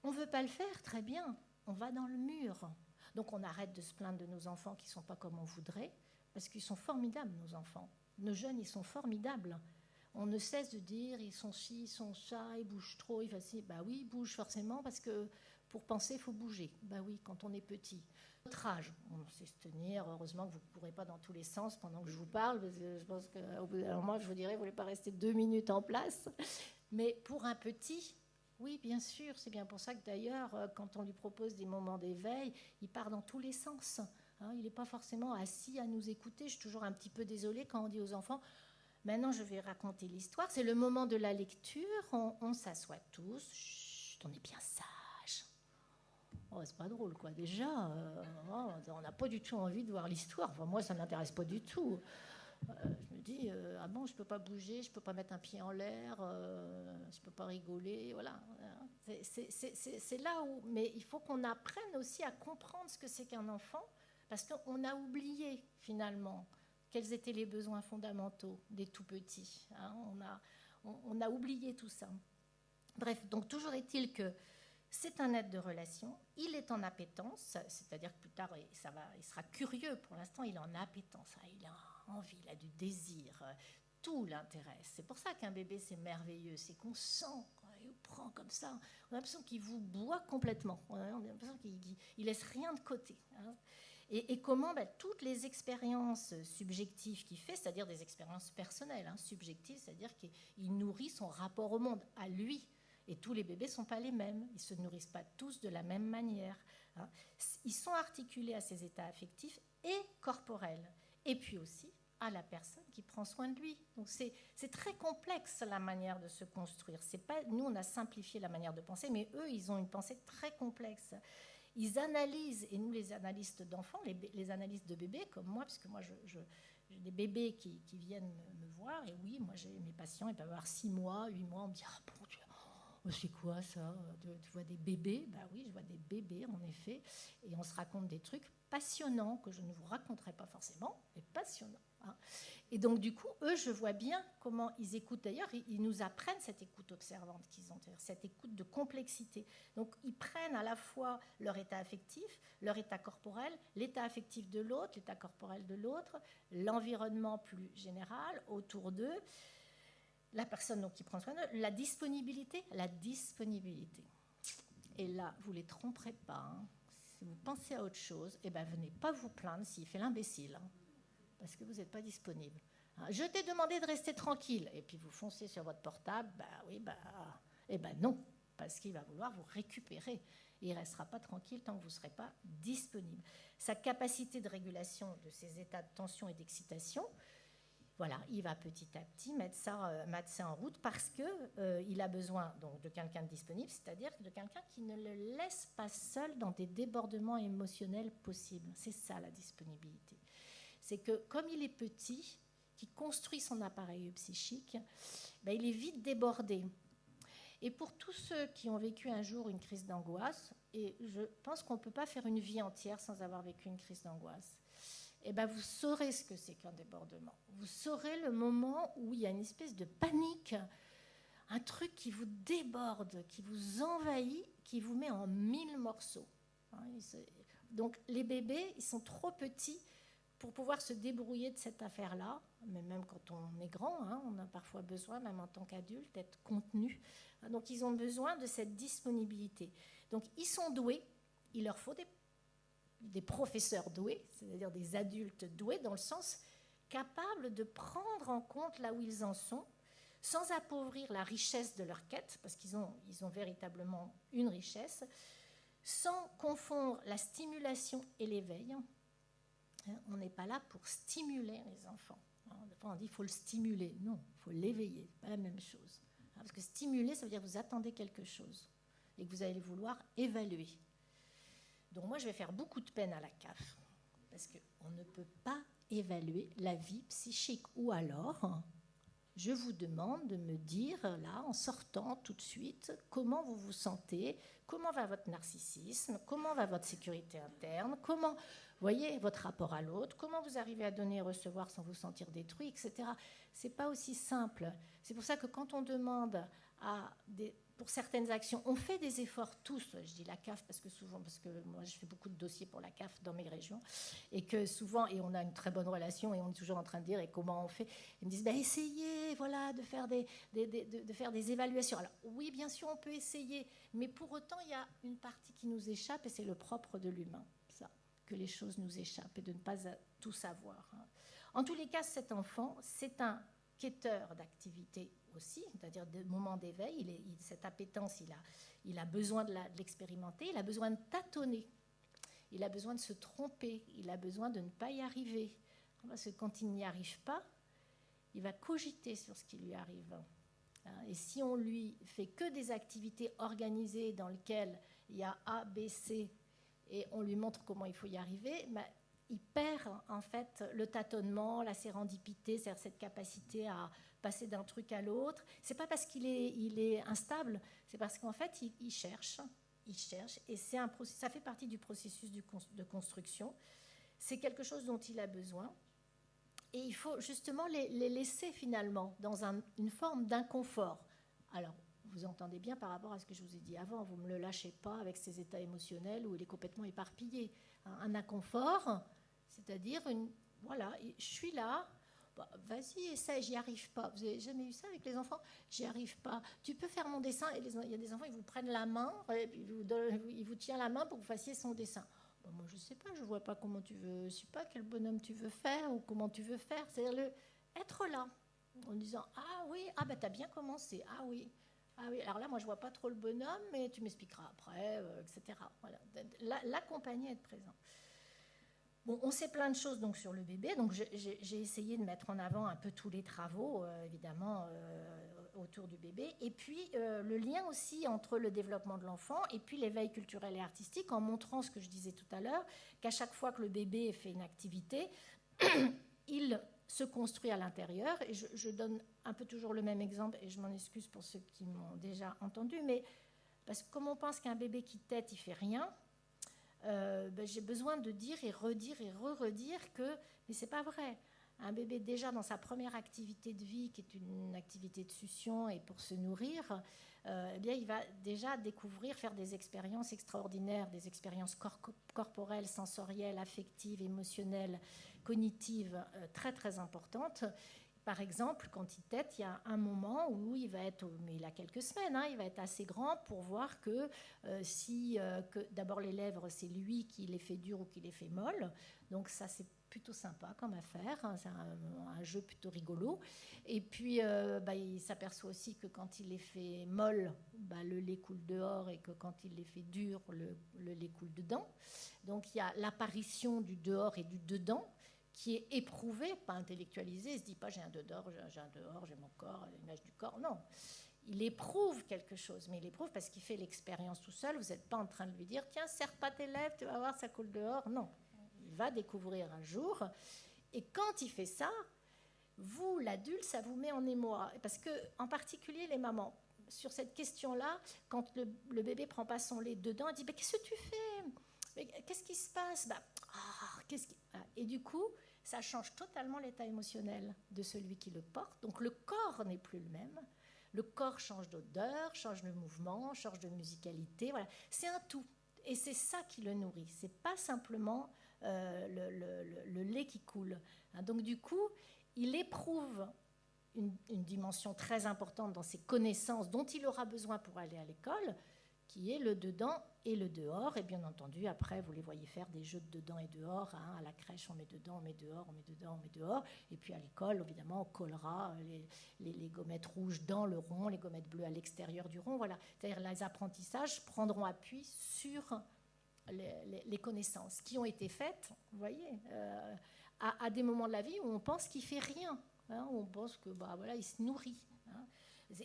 On ne veut pas le faire, très bien. On va dans le mur. Donc on arrête de se plaindre de nos enfants qui ne sont pas comme on voudrait, parce qu'ils sont formidables, nos enfants. Nos jeunes, ils sont formidables. on ne cesse de dire ils sont ci, ils sont ça, ils bougent trop, ils font ci. Bah oui, ils bougent forcément parce que pour penser, il faut bouger. Bah oui, quand on est petit. Notre âge, on sait se tenir. Heureusement que vous ne courez pas dans tous les sens pendant que je vous parle, parce que je pense qu'au bout d'un moment, je vous dirais, vous ne voulez pas rester 2 minutes en place. Mais pour un petit, oui, bien sûr. C'est bien pour ça que d'ailleurs, quand on lui propose des moments d'éveil, il part dans tous les sens. Hein, il n'est pas forcément assis à nous écouter. Je suis toujours un petit peu désolée quand on dit aux enfants, maintenant je vais raconter l'histoire. C'est le moment de la lecture. On s'assoit tous. Chut, on est bien sage. Oh, c'est pas drôle, quoi. Déjà, on n'a pas du tout envie de voir l'histoire. Enfin, moi, ça ne m'intéresse pas du tout. Je me dis, ah bon, je ne peux pas bouger, je ne peux pas mettre un pied en l'air, je ne peux pas rigoler, voilà. C'est là où... Mais il faut qu'on apprenne aussi à comprendre ce que c'est qu'un enfant, parce qu'on a oublié, finalement, quels étaient les besoins fondamentaux des tout-petits. Hein. On a oublié tout ça. Bref, donc toujours est-il que c'est un être de relation, il est en appétence, c'est-à-dire que plus tard, il sera curieux. Pour l'instant, il est en appétence, il a envie, il a du désir, tout l'intéresse. C'est pour ça qu'un bébé, c'est merveilleux, c'est qu'on sent, il vous prend comme ça, on a l'impression qu'il vous boit complètement, on a l'impression qu'il laisse rien de côté. Hein. Et comment toutes les expériences subjectives qu'il fait, c'est-à-dire des expériences personnelles, hein, subjectives, c'est-à-dire qu'il nourrit son rapport au monde, à lui. Et tous les bébés ne sont pas les mêmes, ils ne se nourrissent pas tous de la même manière. Hein. Ils sont articulés à ces états affectifs et corporels, et puis aussi à la personne qui prend soin de lui. Donc c'est très complexe la manière de se construire. C'est pas, nous, on a simplifié la manière de penser, mais eux, ils ont une pensée très complexe. Ils analysent, et nous, les analystes d'enfants, les analystes de bébés, comme moi, parce que moi, j'ai des bébés qui viennent me voir, et oui, moi, j'ai mes patients, ils peuvent avoir 6 mois, 8 mois, on me dit « Ah bon, c'est quoi ça? Tu vois des bébés ?» Ben oui, je vois des bébés, en effet. Et on se raconte des trucs passionnants que je ne vous raconterai pas forcément, mais passionnants. Hein. Et donc, du coup, eux, je vois bien comment ils écoutent. D'ailleurs, ils nous apprennent cette écoute observante qu'ils ont, cette écoute de complexité. Donc, ils prennent à la fois leur état affectif, leur état corporel, l'état affectif de l'autre, l'état corporel de l'autre, l'environnement plus général autour d'eux, la personne donc, qui prend soin d'eux, la disponibilité. Et là, vous ne les tromperez pas. Hein. Si vous pensez à autre chose, eh ben, venez pas vous plaindre s'il fait l'imbécile, hein, parce que vous n'êtes pas disponible. Hein, je t'ai demandé de rester tranquille, et puis vous foncez sur votre portable, eh ben non, parce qu'il va vouloir vous récupérer. Et il ne restera pas tranquille tant que vous ne serez pas disponible. Sa capacité de régulation de ces états de tension et d'excitation, voilà, il va petit à petit mettre ça en route parce qu'il a besoin donc, de quelqu'un de disponible, c'est-à-dire de quelqu'un qui ne le laisse pas seul dans des débordements émotionnels possibles. C'est ça la disponibilité. C'est que comme il est petit, qui construit son appareil psychique, il est vite débordé. Et pour tous ceux qui ont vécu un jour une crise d'angoisse, et je pense qu'on ne peut pas faire une vie entière sans avoir vécu une crise d'angoisse, eh ben vous saurez ce que c'est qu'un débordement. Vous saurez le moment où il y a une espèce de panique, un truc qui vous déborde, qui vous envahit, qui vous met en 1000 morceaux. Donc les bébés, ils sont trop petits pour pouvoir se débrouiller de cette affaire-là, mais même quand on est grand, hein, on a parfois besoin, même en tant qu'adulte, d'être contenu. Donc ils ont besoin de cette disponibilité. Donc ils sont doués, il leur faut des professeurs doués, c'est-à-dire des adultes doués, dans le sens capables de prendre en compte là où ils en sont, sans appauvrir la richesse de leur quête, parce qu'ils ont véritablement une richesse, sans confondre la stimulation et l'éveil. On n'est pas là pour stimuler les enfants. On dit qu'il faut le stimuler. Non, il faut l'éveiller. Ce n'est pas la même chose. Parce que stimuler, ça veut dire que vous attendez quelque chose et que vous allez vouloir évaluer. Donc moi, je vais faire beaucoup de peine à la CAF parce qu'on ne peut pas évaluer la vie psychique. Ou alors, je vous demande de me dire, là, en sortant tout de suite, comment vous vous sentez, comment va votre narcissisme, comment va votre sécurité interne, comment, vous voyez, votre rapport à l'autre, comment vous arrivez à donner et recevoir sans vous sentir détruit, etc. Ce n'est pas aussi simple. C'est pour ça que quand on demande à pour certaines actions, on fait des efforts tous, je dis la CAF parce que moi je fais beaucoup de dossiers pour la CAF dans mes régions, et que souvent, et on a une très bonne relation, et on est toujours en train de dire, et comment on fait, ils me disent, essayez voilà, de faire des évaluations. Alors oui, bien sûr, on peut essayer, mais pour autant, il y a une partie qui nous échappe, et c'est le propre de l'humain, ça, que les choses nous échappent, et de ne pas tout savoir. En tous les cas, cet enfant, c'est un quêteur d'activité aussi, c'est-à-dire de moments d'éveil. Cette appétence, il a besoin de l'expérimenter, il a besoin de tâtonner, il a besoin de se tromper, il a besoin de ne pas y arriver. Parce que quand il n'y arrive pas, il va cogiter sur ce qui lui arrive. Et si on lui fait que des activités organisées dans lesquelles il y a A, B, C, et on lui montre comment il faut y arriver, il perd en fait le tâtonnement, la sérendipité, c'est-à-dire cette capacité à passer d'un truc à l'autre. C'est pas parce qu'il est instable, c'est parce qu'en fait il cherche, et ça fait partie du processus de construction. C'est quelque chose dont il a besoin, et il faut justement les laisser finalement dans une forme d'inconfort. Alors, vous entendez bien par rapport à ce que je vous ai dit avant, vous ne me le lâchez pas avec ces états émotionnels où il est complètement éparpillé. Un inconfort, c'est-à-dire, voilà, je suis là, vas-y, essaie, j'y arrive pas. Vous n'avez jamais eu ça avec les enfants? J'y arrive pas. Tu peux faire mon dessin? Et il y a des enfants, ils vous prennent la main, et puis ils vous tiennent la main pour que vous fassiez son dessin. Moi, je ne sais pas, je ne vois pas comment tu veux, je ne sais pas quel bonhomme tu veux faire ou comment tu veux faire. C'est-à-dire être là, en disant, ah oui, t'as bien commencé, ah oui, alors là, moi, je ne vois pas trop le bonhomme, mais tu m'expliqueras après, etc. Voilà. L'accompagner, être présent. Bon, on sait plein de choses donc, sur le bébé, donc j'ai essayé de mettre en avant un peu tous les travaux, évidemment, autour du bébé, et puis le lien aussi entre le développement de l'enfant et puis l'éveil culturel et artistique, en montrant ce que je disais tout à l'heure, qu'à chaque fois que le bébé fait une activité, il se construit à l'intérieur, et je donne un peu toujours le même exemple, et je m'en excuse pour ceux qui m'ont déjà entendu, mais parce que comme on pense qu'un bébé qui tète, il fait rien, j'ai besoin de dire et redire et redire que mais c'est pas vrai. Un bébé déjà dans sa première activité de vie, qui est une activité de succion et pour se nourrir, eh bien il va déjà découvrir, faire des expériences extraordinaires, des expériences corporelles, sensorielles, affectives, émotionnelles, cognitives très très importantes. Par exemple, quand il tète, il y a un moment où il va être, mais il a quelques semaines, il va être assez grand pour voir que que d'abord les lèvres, c'est lui qui les fait dures ou qui les fait molles. Donc ça, c'est plutôt sympa comme affaire, c'est un jeu plutôt rigolo. Et puis, il s'aperçoit aussi que quand il les fait molles, le lait coule dehors, et que quand il les fait durs, le lait coule dedans. Donc il y a l'apparition du dehors et du dedans, qui est éprouvé, pas intellectualisé. Il ne se dit pas j'ai un dehors, j'ai mon corps, l'image du corps. Non, il éprouve quelque chose, mais il éprouve parce qu'il fait l'expérience tout seul. Vous n'êtes pas en train de lui dire tiens, serre pas tes lèvres, tu vas voir, ça coule dehors. Non, il va découvrir un jour. Et quand il fait ça, vous, l'adulte, ça vous met en émoi. Parce que, en particulier, les mamans, sur cette question-là, quand le bébé ne prend pas son lait dedans, elle dit qu'est-ce que tu fais? Mais qu'est-ce qui se passe? Et du coup, ça change totalement l'état émotionnel de celui qui le porte. Donc le corps n'est plus le même. Le corps change d'odeur, change de mouvement, change de musicalité. Voilà. C'est un tout. Et c'est ça qui le nourrit. Ce n'est pas simplement le lait qui coule. Donc du coup, il éprouve une dimension très importante dans ses connaissances dont il aura besoin pour aller à l'école, qui est le dedans et le dehors. Et bien entendu, après, vous les voyez faire des jeux de dedans et dehors. À la crèche, on met dedans, on met dehors, on met dedans, on met dehors. Et puis à l'école, évidemment, on collera les gommettes rouges dans le rond, les gommettes bleues à l'extérieur du rond. Voilà. C'est-à-dire les apprentissages prendront appui sur les connaissances qui ont été faites, vous voyez, à des moments de la vie où on pense qu'il ne fait rien, où on pense que il se nourrit.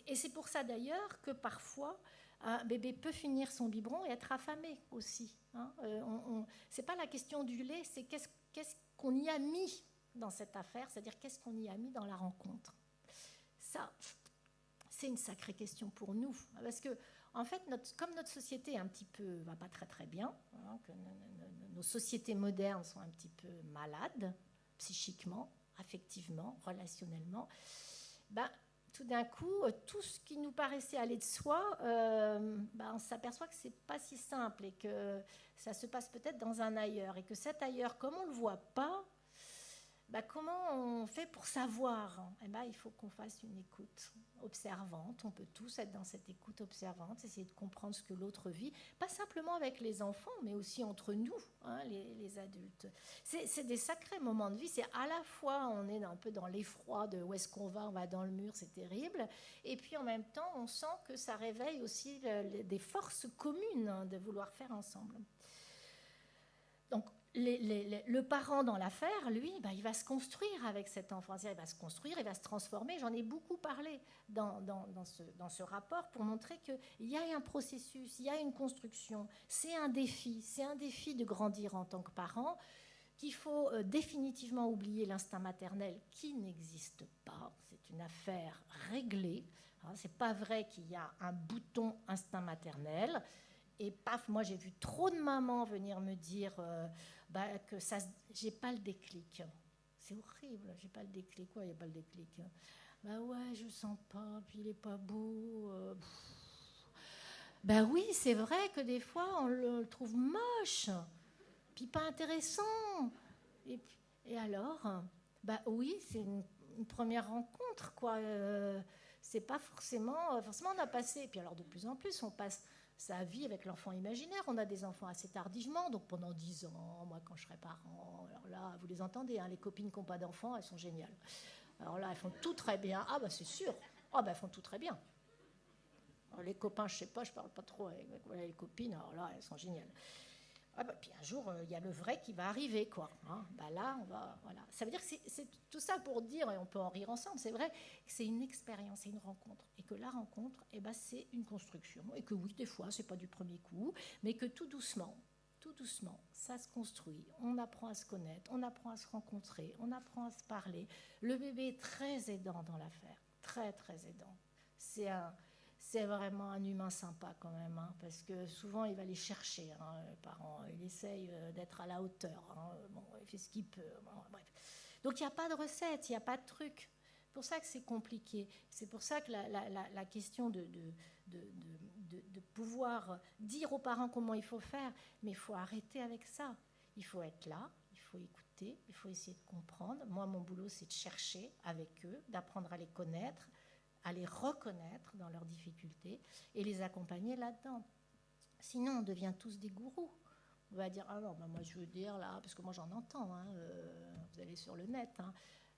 Et c'est pour ça d'ailleurs que parfois, un bébé peut finir son biberon et être affamé aussi. C'est pas la question du lait, c'est qu'est-ce qu'on y a mis dans cette affaire, c'est-à-dire qu'est-ce qu'on y a mis dans la rencontre. Ça, c'est une sacrée question pour nous, parce que en fait, comme notre société va pas très très bien, que nos sociétés modernes sont un petit peu malades, psychiquement, affectivement, relationnellement, tout d'un coup, tout ce qui nous paraissait aller de soi, on s'aperçoit que c'est pas si simple et que ça se passe peut-être dans un ailleurs. Et que cet ailleurs, comme on ne le voit pas, comment on fait pour savoir? Il faut qu'on fasse une écoute observante. On peut tous être dans cette écoute observante, essayer de comprendre ce que l'autre vit, pas simplement avec les enfants, mais aussi entre nous, les adultes. C'est des sacrés moments de vie. C'est à la fois, on est un peu dans l'effroi de où est-ce qu'on va dans le mur, c'est terrible. Et puis en même temps, on sent que ça réveille aussi des forces communes de vouloir faire ensemble. Donc, le parent dans l'affaire, lui, il va se construire avec cet enfant. Il va se construire, il va se transformer. J'en ai beaucoup parlé dans ce rapport pour montrer qu'il y a un processus, il y a une construction. C'est un défi de grandir en tant que parent, qu'il faut définitivement oublier l'instinct maternel qui n'existe pas. C'est une affaire réglée. C'est pas vrai qu'il y a un bouton instinct maternel. Et paf, moi j'ai vu trop de mamans venir me dire que j'ai pas le déclic. C'est horrible, j'ai pas le déclic. Quoi, il n'y a pas le déclic? Ouais, je sens pas, puis il est pas beau. Oui, c'est vrai que des fois on le trouve moche, puis pas intéressant. Et alors, oui, c'est une première rencontre, quoi. C'est pas forcément on a passé. Et puis alors de plus en plus, on passe sa vie avec l'enfant imaginaire. On a des enfants assez tardivement, donc pendant 10 ans, moi quand je serai parent, alors là, vous les entendez, les copines qui n'ont pas d'enfants, elles sont géniales. Alors là, elles font tout très bien. C'est sûr. Elles font tout très bien. Alors, les copains, je sais pas, je parle pas trop avec les copines, alors là, elles sont géniales. Puis un jour, il y a le vrai qui va arriver, quoi. Là, on va, voilà. Ça veut dire que c'est tout ça pour dire, et on peut en rire ensemble, c'est vrai que c'est une expérience, c'est une rencontre. Et que la rencontre, c'est une construction. Et que oui, des fois, c'est pas du premier coup, mais que tout doucement, ça se construit. On apprend à se connaître, on apprend à se rencontrer, on apprend à se parler. Le bébé est très aidant dans l'affaire, très, très aidant. C'est vraiment un humain sympa quand même, parce que souvent il va les chercher, les parents. Il essaye d'être à la hauteur. Il fait ce qu'il peut. Bref. Donc il n'y a pas de recette, il n'y a pas de truc. C'est pour ça que c'est compliqué. C'est pour ça que la question de pouvoir dire aux parents comment il faut faire, mais il faut arrêter avec ça. Il faut être là, il faut écouter, il faut essayer de comprendre. Moi, mon boulot, c'est de chercher avec eux, d'apprendre à les connaître, à les reconnaître dans leurs difficultés et les accompagner là-dedans. Sinon, on devient tous des gourous. On va dire, non, moi je veux dire là, parce que moi j'en entends, vous allez sur le net,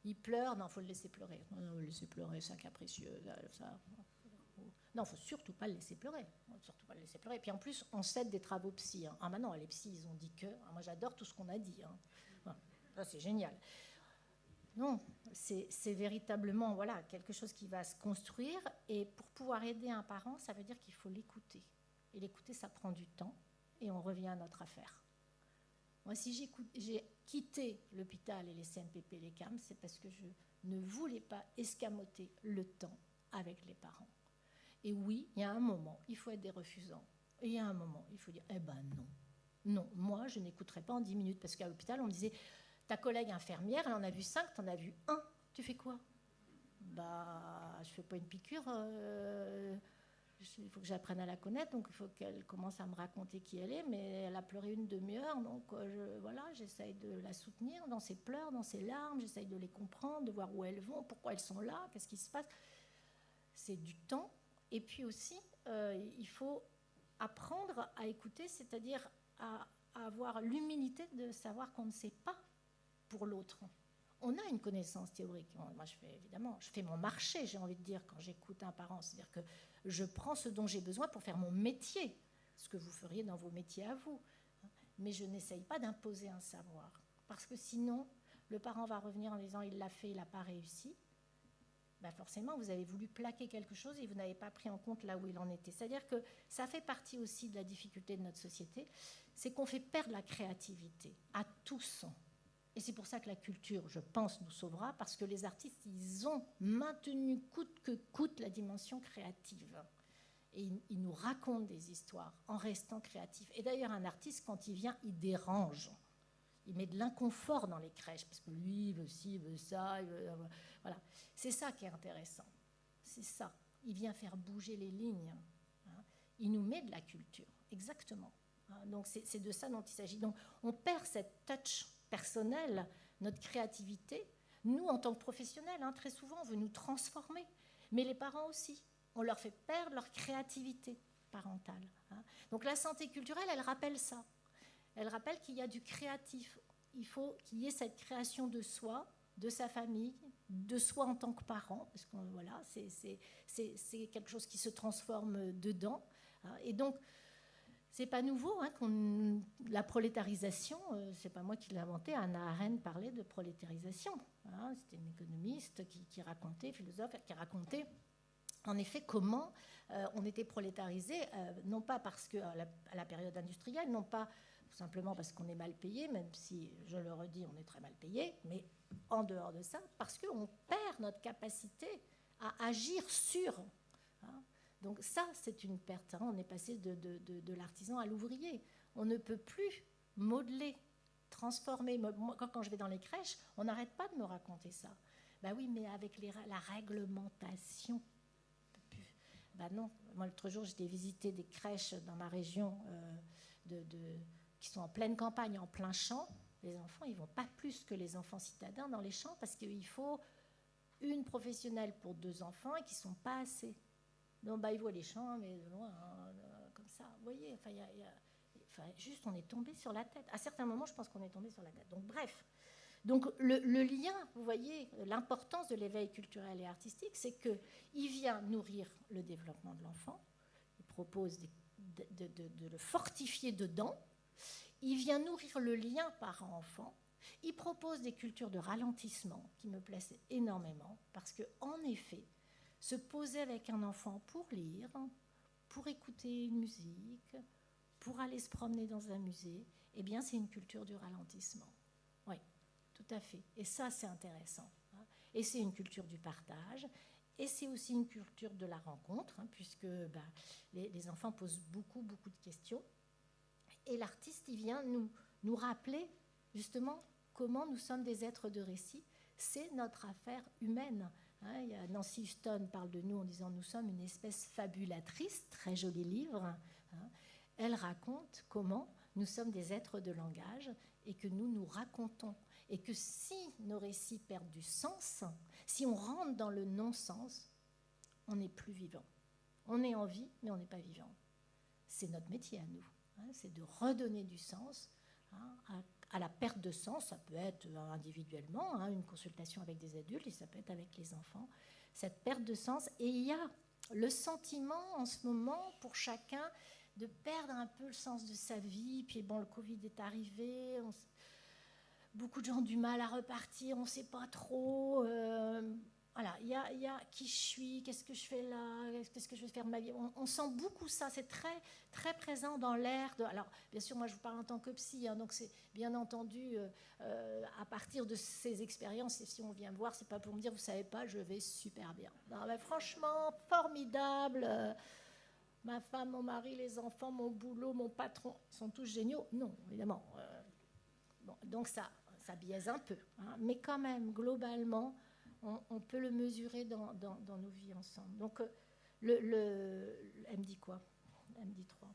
il pleure, non, il faut le laisser pleurer. Non, le laisser pleurer, c'est un capricieux. Ça. Non, il ne faut surtout pas le laisser pleurer. Et puis en plus, on cède des travaux psy. Maintenant, les psys, ils ont dit que. Moi, j'adore tout ce qu'on a dit. Ça, c'est génial. Non, c'est véritablement quelque chose qui va se construire. Et pour pouvoir aider un parent, ça veut dire qu'il faut l'écouter. Et l'écouter, ça prend du temps. Et on revient à notre affaire. Moi, si j'ai quitté l'hôpital et les CMPP, les CAM, c'est parce que je ne voulais pas escamoter le temps avec les parents. Et oui, il y a un moment, il faut être des refusants. Et il y a un moment, il faut dire, non. Non, moi, je n'écouterai pas en 10 minutes. Parce qu'à l'hôpital, on me disait, ta collègue infirmière, elle en a vu 5, tu en as vu 1. Tu fais quoi? Je ne fais pas une piqûre. Il faut que j'apprenne à la connaître. Donc, il faut qu'elle commence à me raconter qui elle est. Mais elle a pleuré une demi-heure. Donc, j'essaye de la soutenir dans ses pleurs, dans ses larmes. J'essaye de les comprendre, de voir où elles vont, pourquoi elles sont là, qu'est-ce qui se passe. C'est du temps. Et puis aussi, il faut apprendre à écouter, c'est-à-dire à avoir l'humilité de savoir qu'on ne sait pas pour l'autre. On a une connaissance théorique. Moi, je fais mon marché, j'ai envie de dire, quand j'écoute un parent. C'est-à-dire que je prends ce dont j'ai besoin pour faire mon métier, ce que vous feriez dans vos métiers à vous. Mais je n'essaye pas d'imposer un savoir. Parce que sinon, le parent va revenir en disant « il l'a fait, il n'a pas réussi ». Forcément, vous avez voulu plaquer quelque chose et vous n'avez pas pris en compte là où il en était. C'est-à-dire que ça fait partie aussi de la difficulté de notre société, c'est qu'on fait perdre la créativité à tous. Et c'est pour ça que la culture, je pense, nous sauvera, parce que les artistes, ils ont maintenu coûte que coûte la dimension créative. Et ils nous racontent des histoires en restant créatifs. Et d'ailleurs, un artiste, quand il vient, il dérange. Il met de l'inconfort dans les crèches, parce que lui, il veut ci, il veut ça. Voilà. C'est ça qui est intéressant. c'est ça. Il vient faire bouger les lignes. Il nous met de la culture, exactement. Donc c'est de ça dont il s'agit. Donc on perd cette touch personnelle, notre créativité. Nous, en tant que professionnels, très souvent, on veut nous transformer. Mais les parents aussi. On leur fait perdre leur créativité parentale. Donc la santé culturelle, elle rappelle ça. Elle rappelle qu'il y a du créatif. Il faut qu'il y ait cette création de soi, de sa famille, de soi en tant que parent, parce que voilà, c'est quelque chose qui se transforme dedans. Et donc, c'est pas nouveau, la prolétarisation, c'est pas moi qui l'ai inventé. Hannah Arendt parlait de prolétarisation. C'était une économiste qui racontait, philosophe, qui racontait en effet comment on était prolétarisé, non pas parce que à la période industrielle, non pas simplement parce qu'on est mal payé, même si, je le redis, on est très mal payé, mais en dehors de ça, parce qu'on perd notre capacité à agir sur. Donc ça, c'est une perte. On est passé de l'artisan à l'ouvrier. On ne peut plus modeler, transformer. Moi, quand je vais dans les crèches, on n'arrête pas de me raconter ça. Ben oui, mais avec la réglementation. Ben non. Moi, l'autre jour, j'ai visité des crèches dans ma région qui sont en pleine campagne, en plein champ. Les enfants, ils ne vont pas plus que les enfants citadins dans les champs parce qu'il faut une professionnelle pour 2 enfants et qui ne sont pas assez. Donc, ils voient les champs, mais de loin, comme ça. Vous voyez, juste, on est tombé sur la tête. À certains moments, je pense qu'on est tombé sur la tête. Donc, bref. Donc, le lien, vous voyez, l'importance de l'éveil culturel et artistique, c'est qu'il vient nourrir le développement de l'enfant. Il propose de le fortifier dedans. Il vient nourrir le lien parent-enfant. Il propose des cultures de ralentissement qui me plaisent énormément parce qu'en effet, se poser avec un enfant pour lire, pour écouter une musique, pour aller se promener dans un musée, eh bien, c'est une culture du ralentissement. Oui, tout à fait. Et ça, c'est intéressant. Et c'est une culture du partage. Et c'est aussi une culture de la rencontre, puisque les enfants posent beaucoup, beaucoup de questions. Et l'artiste, il vient nous rappeler, justement, comment nous sommes des êtres de récit. C'est notre affaire humaine. Nancy Huston parle de nous en disant « Nous sommes une espèce fabulatrice », très joli livre. Elle raconte comment nous sommes des êtres de langage et que nous racontons. Et que si nos récits perdent du sens, si on rentre dans le non-sens, on n'est plus vivant. On est en vie, mais on n'est pas vivant. C'est notre métier à nous. C'est de redonner du sens à la perte de sens. Ça peut être individuellement, une consultation avec des adultes, et ça peut être avec les enfants. Cette perte de sens. Et il y a le sentiment en ce moment pour chacun de perdre un peu le sens de sa vie. Puis le Covid est arrivé. Beaucoup de gens ont du mal à repartir. On ne sait pas trop. Voilà, il y a qui je suis, qu'est-ce que je fais là, qu'est-ce que je vais faire de ma vie. On sent beaucoup ça, c'est très, très présent dans l'air. Alors, bien sûr, moi, je vous parle en tant que psy, donc c'est bien entendu à partir de ces expériences, et si on vient me voir, c'est pas pour me dire, vous savez pas, je vais super bien. Non, mais franchement, formidable. Ma femme, mon mari, les enfants, mon boulot, mon patron, sont tous géniaux. Non, évidemment. Donc ça biaise un peu. Mais quand même, globalement, on peut le mesurer dans nos vies ensemble. Donc, elle me dit quoi? Elle me dit 3.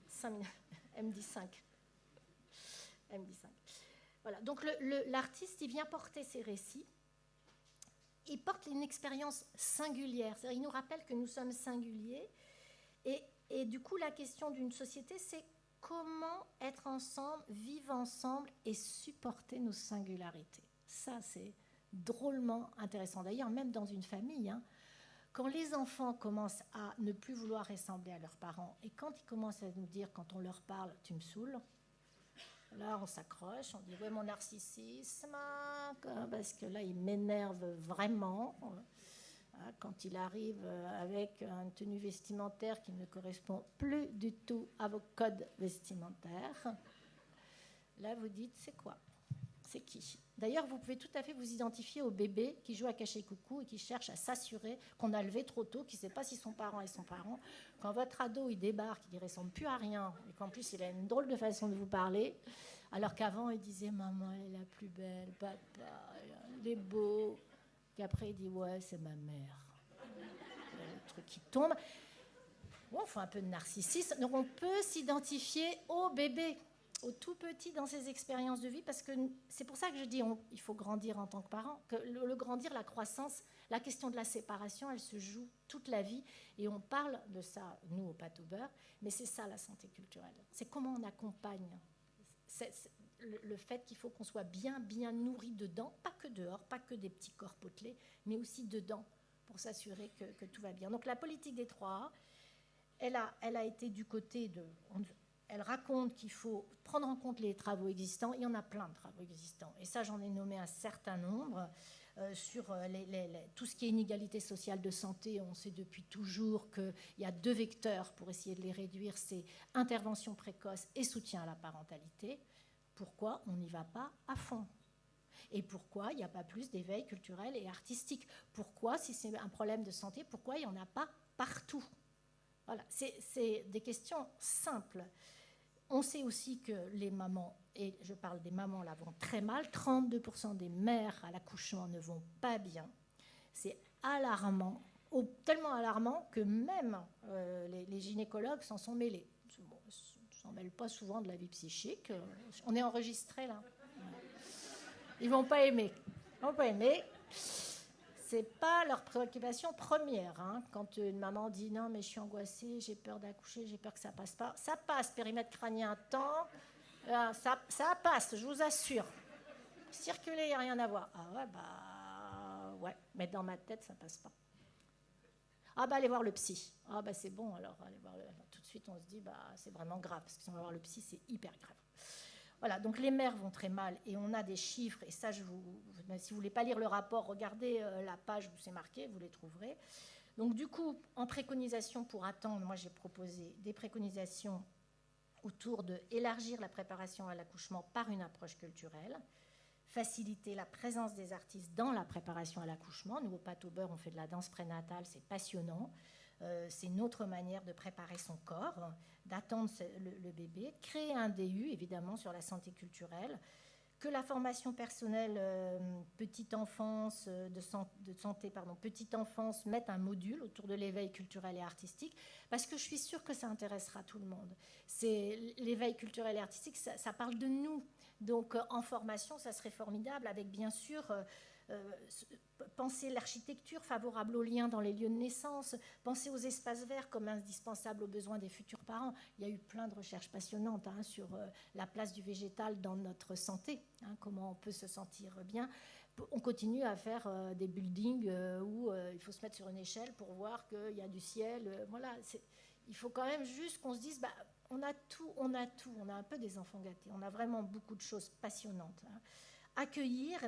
5 minutes. Elle me dit 5. Elle me dit 5. Voilà. Donc, l'artiste, il vient porter ses récits. Il porte une expérience singulière. C'est-à-dire, il nous rappelle que nous sommes singuliers. Et du coup, la question d'une société, c'est comment être ensemble, vivre ensemble et supporter nos singularités. Ça, c'est drôlement intéressant. D'ailleurs, même dans une famille, quand les enfants commencent à ne plus vouloir ressembler à leurs parents, et quand ils commencent à nous dire, quand on leur parle, tu me saoules, là, on s'accroche, on dit, ouais, mon narcissisme, parce que là, il m'énerve vraiment. Quand il arrive avec une tenue vestimentaire qui ne correspond plus du tout à vos codes vestimentaires, là, vous dites, c'est quoi? C'est qui? D'ailleurs, vous pouvez tout à fait vous identifier au bébé qui joue à cacher-coucou et qui cherche à s'assurer qu'on a levé trop tôt, qui ne sait pas si son parent est son parent. Quand votre ado, il débarque, il ne ressemble plus à rien, et qu'en plus, il a une drôle de façon de vous parler, alors qu'avant, il disait « Maman, elle est la plus belle, papa, il est beau », qu'après, il dit « Ouais, c'est ma mère ». truc qui tombe. Bon, il faut un peu de narcissisme. Donc on peut s'identifier au bébé, au tout petit dans ses expériences de vie, parce que c'est pour ça que je dis il faut grandir en tant que parent, que le grandir, la croissance, la question de la séparation, elle se joue toute la vie, et on parle de ça, nous, au Pâte au beurre, mais c'est ça la santé culturelle. C'est comment on accompagne le fait qu'il faut qu'on soit bien nourri dedans, pas que dehors, pas que des petits corps potelés, mais aussi dedans, pour s'assurer que tout va bien. Donc la politique des 3A, elle a été du côté de... Elle raconte qu'il faut prendre en compte les travaux existants. Il y en a plein de travaux existants. Et ça, j'en ai nommé un certain nombre. Sur tout ce qui est inégalité sociale de santé, on sait depuis toujours qu'il y a 2 vecteurs pour essayer de les réduire, c'est intervention précoce et soutien à la parentalité. Pourquoi on n'y va pas à fond? Et pourquoi il n'y a pas plus d'éveil culturel et artistique? Pourquoi, si c'est un problème de santé, pourquoi il n'y en a pas partout? Voilà, c'est des questions simples. On sait aussi que les mamans, et je parle des mamans là, vont très mal. 32% des mères à l'accouchement ne vont pas bien. C'est alarmant, tellement alarmant que même les gynécologues s'en sont mêlés. Bon, ils ne s'en mêlent pas souvent de la vie psychique. On est enregistré là. Ils ne vont pas aimer. Ils vont pas aimer. C'est pas leur préoccupation première. Hein. Quand une maman dit non, mais je suis angoissée, j'ai peur d'accoucher, j'ai peur que ça passe pas. Ça passe, périmètre crânien, temps, ça passe, je vous assure. Circuler, il n'y a rien à voir. Ah ouais, bah ouais, mais dans ma tête, ça passe pas. Ah bah allez voir le psy. Ah bah c'est bon, alors allez voir tout de suite, on se dit bah c'est vraiment grave, parce que si on va voir le psy, c'est hyper grave. Voilà, donc les mères vont très mal et on a des chiffres, et ça, si vous ne voulez pas lire le rapport, regardez la page où c'est marqué, vous les trouverez. Donc du coup, en préconisation pour attendre, moi j'ai proposé des préconisations autour de élargir la préparation à l'accouchement par une approche culturelle, faciliter la présence des artistes dans la préparation à l'accouchement. Nous, au Pâte au beurre, on fait de la danse prénatale, c'est passionnant. C'est une autre manière de préparer son corps, d'attendre le bébé, créer un DU, évidemment, sur la santé culturelle, que la formation personnelle petite enfance, petite enfance mette un module autour de l'éveil culturel et artistique, parce que je suis sûre que ça intéressera tout le monde. L'éveil culturel et artistique, ça parle de nous. Donc, en formation, ça serait formidable, avec bien sûr... penser l'architecture favorable aux liens dans les lieux de naissance, penser aux espaces verts comme indispensables aux besoins des futurs parents. Il y a eu plein de recherches passionnantes sur la place du végétal dans notre santé, comment on peut se sentir bien. On continue à faire des buildings où il faut se mettre sur une échelle pour voir qu'il y a du ciel. Voilà, il faut quand même juste qu'on se dise, on a tout, on a un peu des enfants gâtés, on a vraiment beaucoup de choses passionnantes. Accueillir,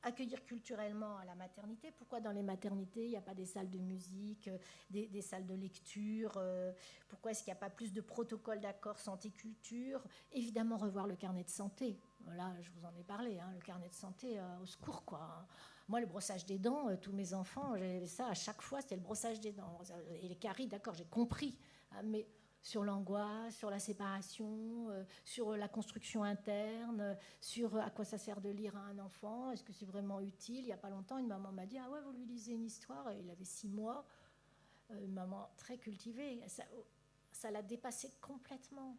accueillir culturellement à la maternité. Pourquoi dans les maternités, il n'y a pas des salles de musique, des salles de lecture? Pourquoi est-ce qu'il n'y a pas plus de protocoles d'accord santé-culture? Évidemment, revoir le carnet de santé. Là, je vous en ai parlé, le carnet de santé, au secours, quoi. Moi, le brossage des dents, tous mes enfants, j'avais ça à chaque fois, c'était le brossage des dents. Et les caries, d'accord, j'ai compris, mais... sur l'angoisse, sur la séparation, sur la construction interne, sur à quoi ça sert de lire à un enfant, est-ce que c'est vraiment utile? Il n'y a pas longtemps, une maman m'a dit « Ah ouais, vous lui lisez une histoire ?» Il avait 6 mois, une maman très cultivée. Ça l'a dépassée complètement.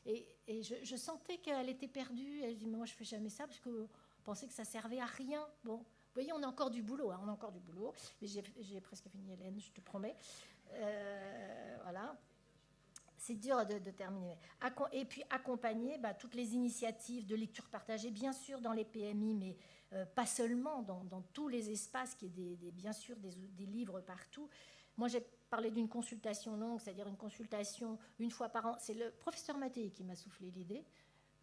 Et je sentais qu'elle était perdue. Elle dit « Mais moi, je ne fais jamais ça parce que je pensais que ça servait à rien. » Bon, vous voyez, on a encore du boulot. On a encore du boulot. Mais j'ai presque fini, Hélène, je te promets. Voilà. C'est dur de terminer. Et puis accompagner toutes les initiatives de lecture partagée, bien sûr dans les PMI, mais pas seulement, dans tous les espaces, qu'il y ait bien sûr des livres partout. Moi, j'ai parlé d'une consultation longue, c'est-à-dire une consultation une fois par an. C'est le professeur Mattei qui m'a soufflé l'idée,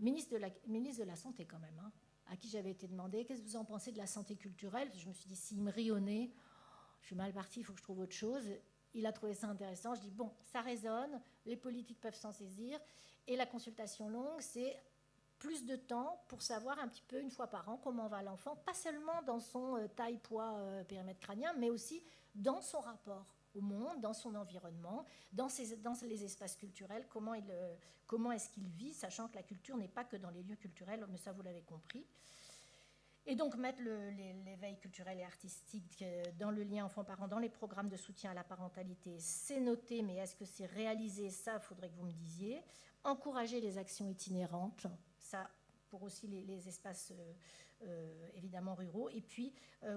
ministre de la Santé quand même, à qui j'avais été demandé « Qu'est-ce que vous en pensez de la santé culturelle ?» Je me suis dit « S'il me rit au nez, je suis mal partie, il faut que je trouve autre chose. » Il a trouvé ça intéressant. Je dis, bon, ça résonne, les politiques peuvent s'en saisir. Et la consultation longue, c'est plus de temps pour savoir un petit peu, une fois par an, comment va l'enfant, pas seulement dans son taille, poids, périmètre crânien, mais aussi dans son rapport au monde, dans son environnement, dans les espaces culturels, comment est-ce qu'il vit, sachant que la culture n'est pas que dans les lieux culturels, mais ça, vous l'avez compris. Et donc mettre l'éveil culturel et artistique dans le lien enfant-parent, dans les programmes de soutien à la parentalité, c'est noté, mais est-ce que c'est réalisé? Ça, il faudrait que vous me disiez. Encourager les actions itinérantes, ça pour aussi les espaces évidemment ruraux. Et puis,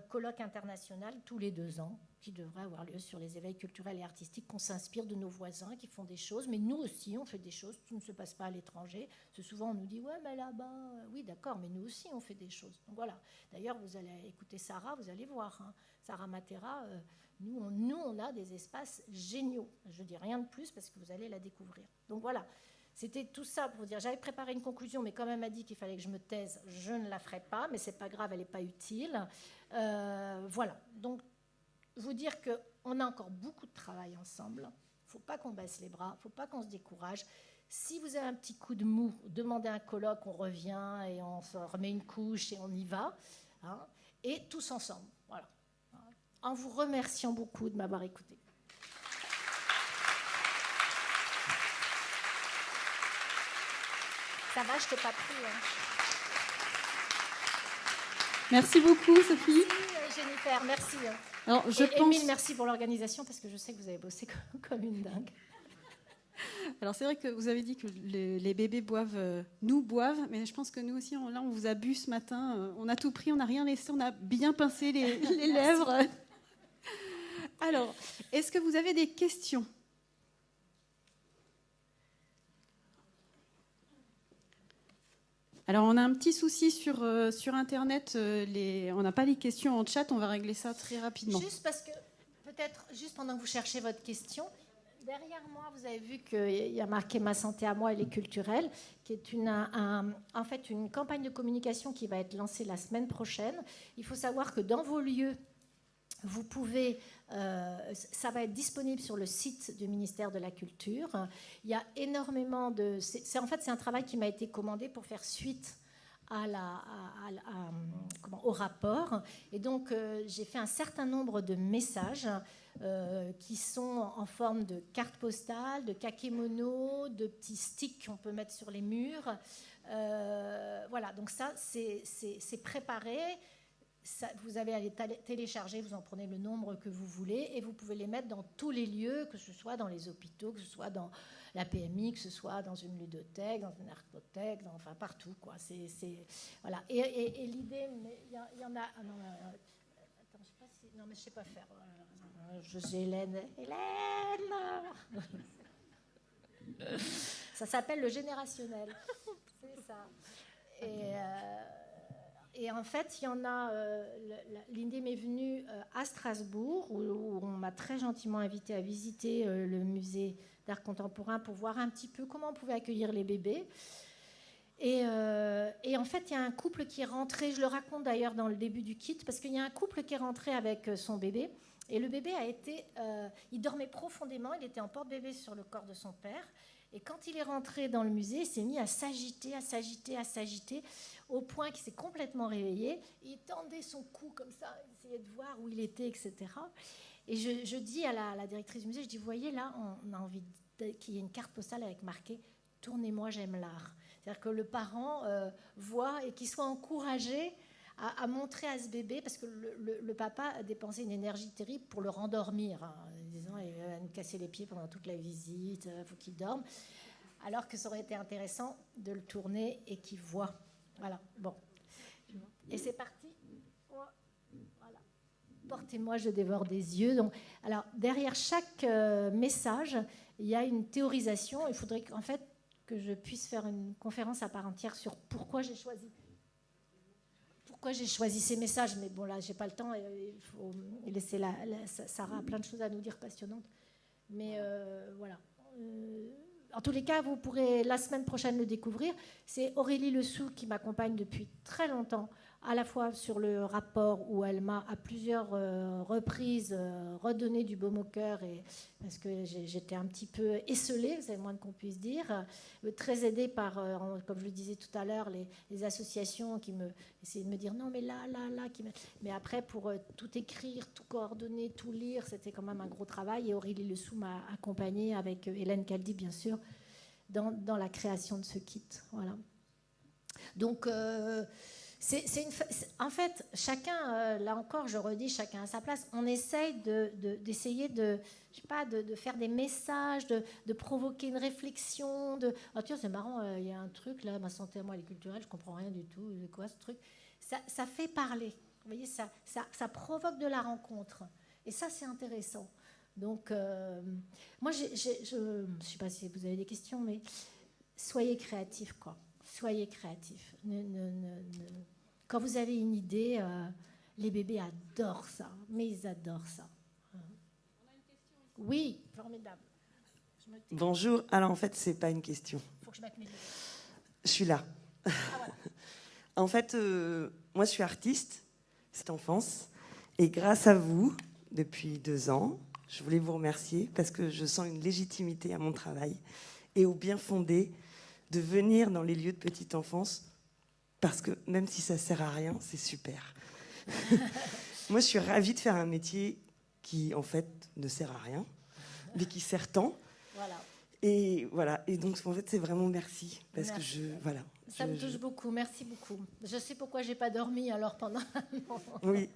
colloque international tous les 2 ans, qui devrait avoir lieu sur les éveils culturels et artistiques, qu'on s'inspire de nos voisins qui font des choses, mais nous aussi on fait des choses, tout ne se passe pas à l'étranger. Parce que souvent on nous dit ouais mais là-bas, oui d'accord, mais nous aussi on fait des choses. Donc voilà, d'ailleurs vous allez écouter Sarah, vous allez voir, hein. Sarah Matera, nous on a des espaces géniaux, je dis rien de plus parce que vous allez la découvrir. Donc voilà, c'était tout ça pour vous dire, j'avais préparé une conclusion, mais quand même a dit qu'il fallait que je me taise, je ne la ferai pas, mais c'est pas grave, elle n'est pas utile. Voilà, donc vous dire qu'on a encore beaucoup de travail ensemble. Il ne faut pas qu'on baisse les bras, il ne faut pas qu'on se décourage. Si vous avez un petit coup de mou, demandez un colloque, on revient et on se remet une couche et on y va. Hein, et tous ensemble. Voilà. En vous remerciant beaucoup de m'avoir écouté. Ça va, je t'ai pas pris. Hein. Merci beaucoup, Sophie. Merci, Jennifer, merci. Alors, Émile, merci pour l'organisation, parce que je sais que vous avez bossé comme une dingue. Alors, c'est vrai que vous avez dit que les bébés boivent, nous boivent, mais je pense que nous aussi, on vous a bu ce matin. On a tout pris, on n'a rien laissé, on a bien pincé les lèvres. Alors, est-ce que vous avez des questions ? Alors, on a un petit souci sur Internet. On n'a pas les questions en chat. On va régler ça très rapidement. Juste parce que, peut-être, juste pendant que vous cherchez votre question, derrière moi, vous avez vu qu'il y a marqué « Ma santé à moi, elle est culturelle », qui est en fait une campagne de communication qui va être lancée la semaine prochaine. Il faut savoir que dans vos lieux, vous pouvez... ça va être disponible sur le site du ministère de la Culture. Il y a énormément de... En fait, c'est un travail qui m'a été commandé pour faire suite au rapport. Et donc, j'ai fait un certain nombre de messages qui sont en forme de cartes postales, de kakémono, de petits sticks qu'on peut mettre sur les murs. Voilà, donc ça, c'est préparé. Ça, vous avez à les télécharger, vous en prenez le nombre que vous voulez et vous pouvez les mettre dans tous les lieux, que ce soit dans les hôpitaux, que ce soit dans la PMI, que ce soit dans une ludothèque, dans une artothèque, enfin partout, quoi. Voilà. Et l'idée, il y en a... Ah non, attends, je sais pas si... Non, mais je sais pas faire. J'ai Hélène. Ça s'appelle le générationnel. C'est ça. Et en fait, il y en a. L'idée m'est venue à Strasbourg, où on m'a très gentiment invité à visiter le musée d'art contemporain pour voir un petit peu comment on pouvait accueillir les bébés. Et en fait, il y a un couple qui est rentré. Je le raconte d'ailleurs dans le début du kit, parce qu'il y a un couple qui est rentré avec son bébé. Et le bébé il dormait profondément. Il était en porte-bébé sur le corps de son père. Et quand il est rentré dans le musée, il s'est mis à s'agiter, au point qu'il s'est complètement réveillé. Il tendait son cou comme ça, il essayait de voir où il était, etc. Et je dis à la directrice du musée, je dis, vous voyez, là, on a envie qu'il y ait une carte postale avec marqué « Tournez-moi, j'aime l'art ». C'est-à-dire que le parent voit et qu'il soit encouragé à montrer à ce bébé, parce que le papa a dépensé une énergie terrible pour le rendormir, hein, en disant il va nous casser les pieds pendant toute la visite, il faut qu'il dorme, alors que ça aurait été intéressant de le tourner et qu'il voit. Voilà, bon. Et c'est parti. Voilà. Portez-moi, je dévore des yeux. Donc, alors, derrière chaque message, il y a une théorisation. Il faudrait qu'en fait que je puisse faire une conférence à part entière sur pourquoi j'ai choisi ces messages. Mais bon, là, j'ai pas le temps. Il faut laisser Sarah a plein de choses à nous dire passionnantes. Mais voilà. En tous les cas, vous pourrez la semaine prochaine le découvrir. C'est Aurélie Lesoux qui m'accompagne depuis très longtemps, à la fois sur le rapport où elle m'a à plusieurs reprises redonné du baume au cœur, parce que j'étais un petit peu esselée, c'est le moins qu'on puisse dire, très aidée par, comme je le disais tout à l'heure, les associations qui essayaient de me dire non mais là, mais après pour tout écrire, tout coordonner, tout lire, c'était quand même un gros travail, et Aurélie Lesoux m'a accompagnée avec Hélène Caldy bien sûr dans la création de ce kit. Voilà. Donc En fait, chacun, là encore, je redis, chacun à sa place. On essaye d'essayer je sais pas, de faire des messages, de provoquer une réflexion. Ah tiens, c'est marrant, il y a un truc là, ma santé à moi, elle est culturelle, je comprends rien du tout. C'est quoi ce truc? Ça fait parler. Vous voyez, ça provoque de la rencontre. Et ça, c'est intéressant. Donc, moi, je ne sais pas si vous avez des questions, mais soyez créatifs, quoi. Soyez créatifs. Quand vous avez une idée, les bébés adorent ça. Mais ils adorent ça. Oui, formidable. Bonjour. Alors, en fait, c'est pas une question. Il faut que je mette mes lunettes. Je suis là. Ah, voilà. En fait, moi, je suis artiste, cette enfance. Et grâce à vous, depuis 2 ans, je voulais vous remercier parce que je sens une légitimité à mon travail et au bien fondé de venir dans les lieux de petite enfance parce que même si ça sert à rien, c'est super. Moi, je suis ravie de faire un métier qui, en fait, ne sert à rien, mais qui sert tant. Voilà. Et voilà. Et donc, en fait, c'est vraiment merci parce Merci. que voilà. Ça me touche beaucoup. Merci beaucoup. Je sais pourquoi j'ai pas dormi alors pendant un moment. Oui,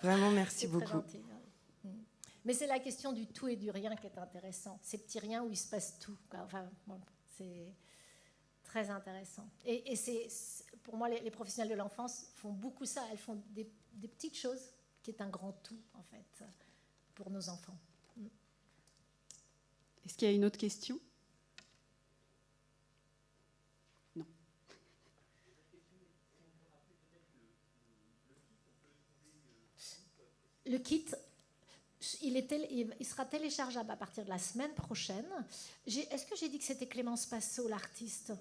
vraiment merci beaucoup. Très gentil. Mais c'est la question du tout et du rien qui est intéressant. Ces petits riens où il se passe tout. Enfin, bon, c'est très intéressant. Et c'est pour moi, les professionnels de l'enfance font beaucoup ça. Elles font des petites choses qui est un grand tout, en fait, pour nos enfants. Est-ce qu'il y a une autre question? Non. Le kit, il sera téléchargeable à partir de la semaine prochaine. Est-ce que j'ai dit que c'était Clémence Passot, l'artiste? Non.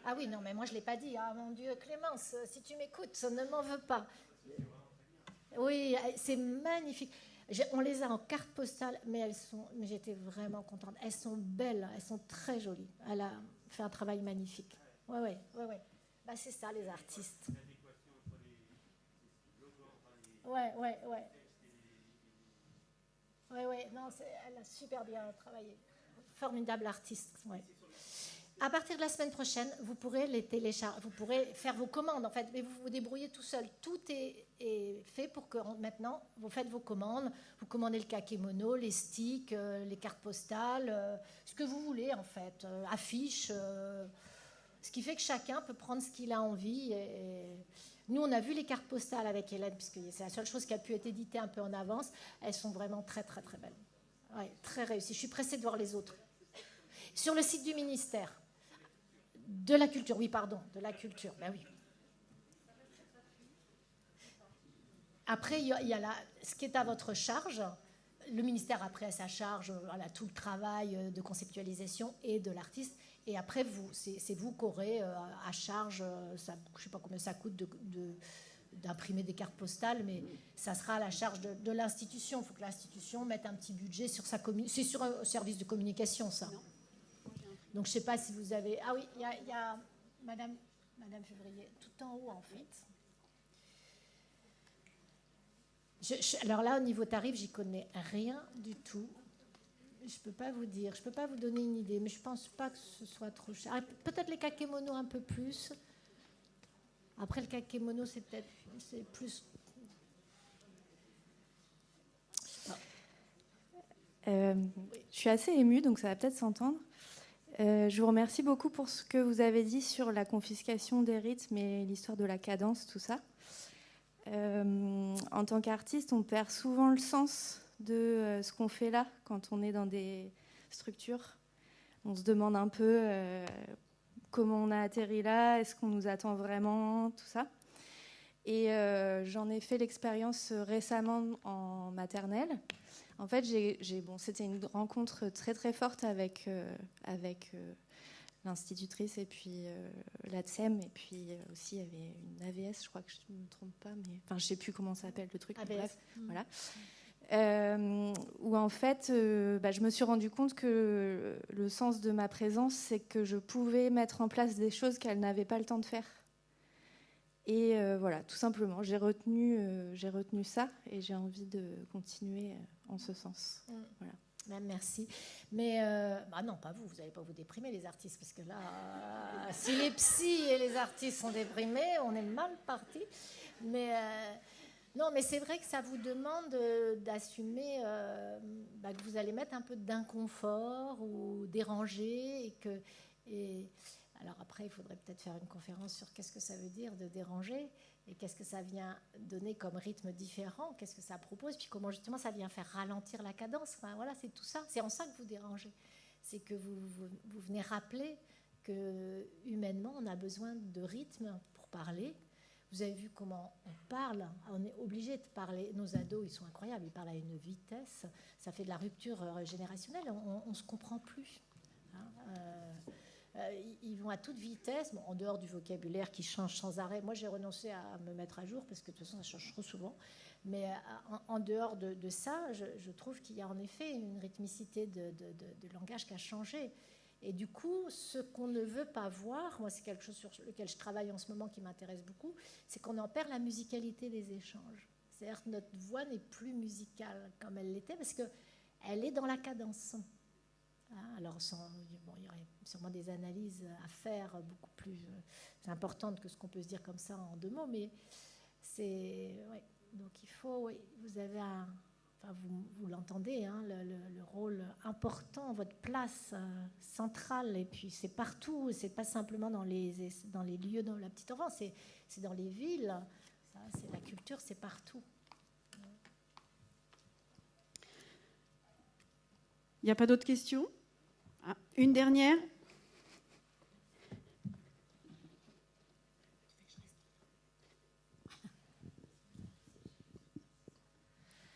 Ah oui, non, mais moi je ne l'ai pas dit. Ah mon Dieu, Clémence, si tu m'écoutes, ne m'en veux pas. Oui, c'est magnifique. On les a en carte postale, mais j'étais vraiment contente. Elles sont belles, elles sont très jolies. Elle a fait un travail magnifique. Ouais. Bah, c'est ça, les artistes. Ouais. Non, elle a super bien travaillé. Formidable artiste, ouais. À partir de la semaine prochaine, vous pourrez les télécharger, vous pourrez faire vos commandes en fait, mais vous vous débrouillez tout seul. Tout est fait pour que maintenant vous faites vos commandes. Vous commandez le kakémono, les sticks, les cartes postales, ce que vous voulez en fait, affiches. Ce qui fait que chacun peut prendre ce qu'il a envie. Nous, on a vu les cartes postales avec Hélène, puisque c'est la seule chose qui a pu être éditée un peu en avance. Elles sont vraiment très très très belles. Ouais, très réussies. Je suis pressée de voir les autres. Sur le site du ministère. De la culture, oui, pardon, de la culture, ben oui. Après, il y a ce qui est à votre charge. Le ministère a pris à sa charge voilà, tout le travail de conceptualisation et de l'artiste. Et après, c'est vous qui aurez à charge, je ne sais pas combien ça coûte d'imprimer des cartes postales, mais ça sera à la charge de l'institution. Il faut que l'institution mette un petit budget sur sa communication. C'est sur un service de communication, ça. Non. Donc, je ne sais pas si vous avez... Ah oui, il y a Madame Février, tout en haut, en fait. Alors là, au niveau tarif, j'y connais rien du tout. Je ne peux pas vous dire. Je ne peux pas vous donner une idée, mais je ne pense pas que ce soit trop cher. Peut-être les kakémonos un peu plus. Après, le kakémono, c'est plus... Je suis assez émue, donc ça va peut-être s'entendre. Je vous remercie beaucoup pour ce que vous avez dit sur la confiscation des rythmes et l'histoire de la cadence, tout ça. En tant qu'artiste, on perd souvent le sens de ce qu'on fait là quand on est dans des structures. On se demande un peu comment on a atterri là, est-ce qu'on nous attend vraiment, tout ça. Et j'en ai fait l'expérience récemment en maternelle. En fait, c'était une rencontre très très forte avec l'institutrice et puis l'ATSEM, et puis aussi il y avait une AVS, je crois que je ne me trompe pas, mais enfin je ne sais plus comment ça s'appelle le truc, bref, voilà. Où en fait je me suis rendu compte que le sens de ma présence, c'est que je pouvais mettre en place des choses qu'elle n'avait pas le temps de faire. Et voilà, tout simplement, j'ai retenu ça et j'ai envie de continuer en ce sens. Voilà. même, merci. Mais, non, pas vous, vous n'allez pas vous déprimer, les artistes, parce que là, si les psys et les artistes sont déprimés, on est mal parti. Mais, non, mais c'est vrai que ça vous demande d'assumer que vous allez mettre un peu d'inconfort ou déranger. Alors après, il faudrait peut-être faire une conférence sur qu'est-ce que ça veut dire de déranger et qu'est-ce que ça vient donner comme rythme différent, qu'est-ce que ça propose, puis comment justement ça vient faire ralentir la cadence. Enfin, voilà, c'est tout ça. C'est en ça que vous dérangez. C'est que vous venez rappeler que humainement, on a besoin de rythme pour parler. Vous avez vu comment on parle. On est obligé de parler. Nos ados, ils sont incroyables. Ils parlent à une vitesse. Ça fait de la rupture générationnelle. On ne se comprend plus. Ils vont à toute vitesse, en dehors du vocabulaire qui change sans arrêt. Moi, j'ai renoncé à me mettre à jour parce que de toute façon, ça change trop souvent. Mais en dehors de ça, je trouve qu'il y a en effet une rythmicité de langage qui a changé. Et du coup, ce qu'on ne veut pas voir, moi, c'est quelque chose sur lequel je travaille en ce moment qui m'intéresse beaucoup, c'est qu'on en perd la musicalité des échanges. C'est-à-dire que notre voix n'est plus musicale comme elle l'était parce qu'elle est dans la cadence. Alors, il y aurait sûrement des analyses à faire beaucoup plus importantes que ce qu'on peut se dire comme ça en 2 mots, mais ouais. Donc il faut, oui, vous avez vous l'entendez, hein, le rôle important, votre place centrale, et puis c'est partout, c'est pas simplement dans les lieux, dans la petite enfance, c'est dans les villes, c'est la culture, c'est partout. Il n'y a pas d'autres questions ? Une dernière ?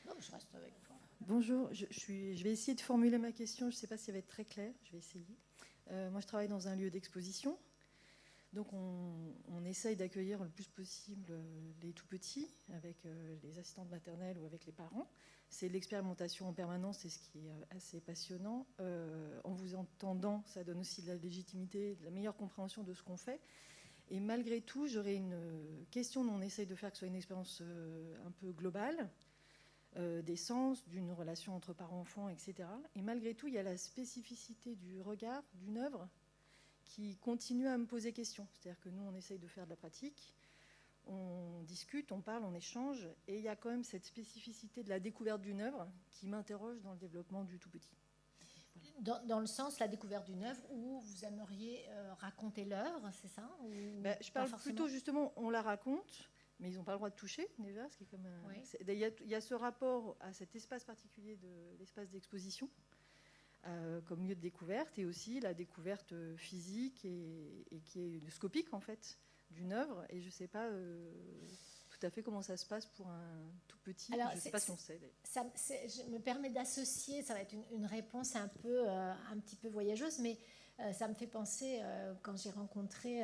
Non, je reste avec toi. Bonjour, je vais essayer de formuler ma question. Je ne sais pas si elle va être très claire. Je vais essayer. Moi, je travaille dans un lieu d'exposition. Donc, on essaye d'accueillir le plus possible les tout-petits avec les assistantes maternelles ou avec les parents. C'est l'expérimentation en permanence, c'est ce qui est assez passionnant. En vous entendant, ça donne aussi de la légitimité, de la meilleure compréhension de ce qu'on fait. Et malgré tout, j'aurais une question dont on essaye de faire que ce soit une expérience un peu globale, des sens, d'une relation entre parents-enfants, etc. Et malgré tout, il y a la spécificité du regard, d'une œuvre, qui continue à me poser question. C'est-à-dire que nous, on essaye de faire de la pratique, on discute, on parle, on échange, et il y a quand même cette spécificité de la découverte d'une œuvre qui m'interroge dans le développement du tout-petit. Voilà. Dans le sens, la découverte d'une œuvre où vous aimeriez raconter l'œuvre, c'est ça ou je parle plutôt, justement, on la raconte, mais ils n'ont pas le droit de toucher, déjà, ce qui est comme oui. Il y a ce rapport à cet espace particulier de l'espace d'exposition, comme lieu de découverte, et aussi la découverte physique et qui est scopique, en fait, d'une œuvre, et je ne sais pas tout à fait comment ça se passe pour un tout petit. Alors, je ne sais pas si on sait. Je me permets d'associer, ça va être une réponse un petit peu voyageuse, mais ça me fait penser, quand j'ai rencontré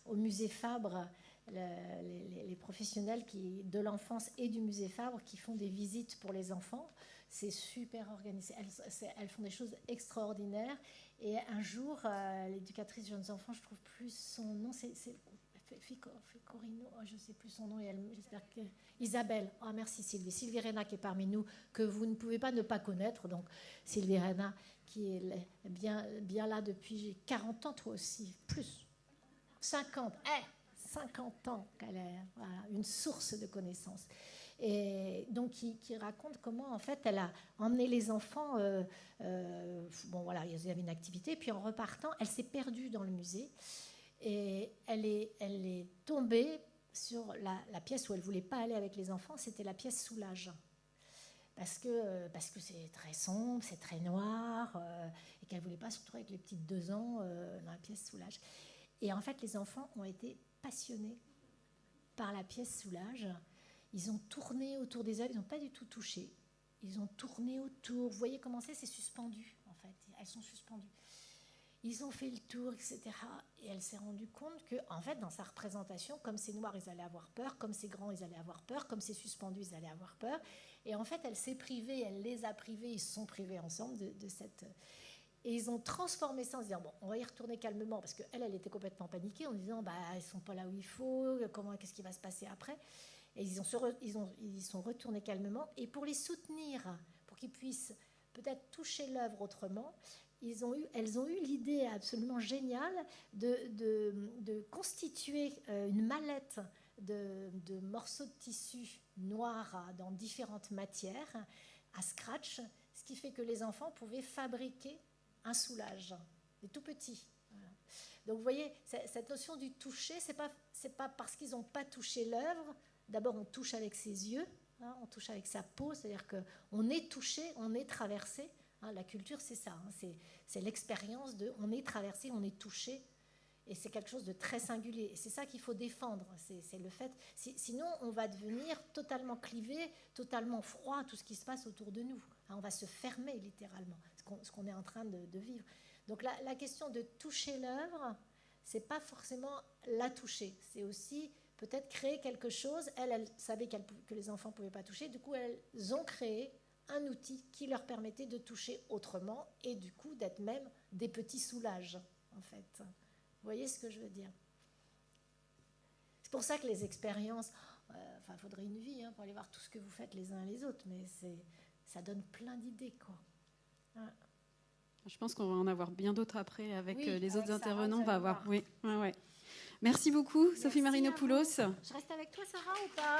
au musée Fabre les professionnels de l'enfance et du musée Fabre qui font des visites pour les enfants. C'est super organisé. Elles font des choses extraordinaires. Et un jour, l'éducatrice jeunes enfants, je trouve plus son nom, c'est Ficorino, je ne sais plus son nom, et j'espère que Isabelle. Ah, merci Sylvie. Sylvie Reyna qui est parmi nous, que vous ne pouvez pas ne pas connaître. Donc Sylvie Reyna qui est bien là depuis 40 ans, toi aussi, plus 50. 50 ans qu'elle est une source de connaissances. Et donc, qui raconte comment, en fait, elle a emmené les enfants. Voilà, il y avait une activité. Puis, en repartant, elle s'est perdue dans le musée. Et elle est tombée sur la pièce où elle ne voulait pas aller avec les enfants. C'était la pièce Soulage. Parce que c'est très sombre, c'est très noir. Et qu'elle ne voulait pas se retrouver avec les petites 2 ans dans la pièce Soulage. Et en fait, les enfants ont été passionnés par la pièce Soulage. Ils ont tourné autour des œuvres, ils n'ont pas du tout touché. Ils ont tourné autour. Vous voyez comment c'est suspendu, en fait. Elles sont suspendues. Ils ont fait le tour, etc. Et elle s'est rendue compte que, en fait, dans sa représentation, comme c'est noir, ils allaient avoir peur. Comme c'est grand, ils allaient avoir peur. Comme c'est suspendu, ils allaient avoir peur. Et en fait, elle s'est privée, elle les a privés, ils se sont privés ensemble de cette... Et ils ont transformé ça en se disant, bon, on va y retourner calmement, parce qu'elle était complètement paniquée en disant, ils ne sont pas là où il faut, qu'est-ce qui va se passer après ? Et ils sont retournés calmement. Et pour les soutenir, pour qu'ils puissent peut-être toucher l'œuvre autrement, elles ont eu l'idée absolument géniale de constituer une mallette de morceaux de tissu noirs dans différentes matières, à scratch, ce qui fait que les enfants pouvaient fabriquer un soulage, des tout petits. Voilà. Donc vous voyez, cette notion du toucher, c'est pas parce qu'ils n'ont pas touché l'œuvre. D'abord, on touche avec ses yeux, hein, on touche avec sa peau, c'est-à-dire qu'on est touché, on est traversé. Hein, la culture, c'est ça, hein, c'est l'expérience de on est traversé, on est touché. Et c'est quelque chose de très singulier. Et c'est ça qu'il faut défendre. C'est le fait. Sinon, on va devenir totalement clivé, totalement froid à tout ce qui se passe autour de nous. Hein, on va se fermer littéralement, ce qu'on est en train de vivre. Donc la question de toucher l'œuvre, c'est pas forcément la toucher. C'est aussi peut-être créer quelque chose. Elles savaient que les enfants ne pouvaient pas toucher. Du coup, elles ont créé un outil qui leur permettait de toucher autrement et du coup d'être même des petits soulages, en fait. Vous voyez ce que je veux dire? C'est pour ça que les expériences, il faudrait une vie pour aller voir tout ce que vous faites les uns les autres, mais ça donne plein d'idées, quoi. Hein. Je pense qu'on va en avoir bien d'autres après avec les avec autres Sarah, intervenants. vous On va allez avoir. voir. Oui, ouais. Merci beaucoup, Merci Sophie Marinopoulos. Je reste avec toi, Sarah, ou pas?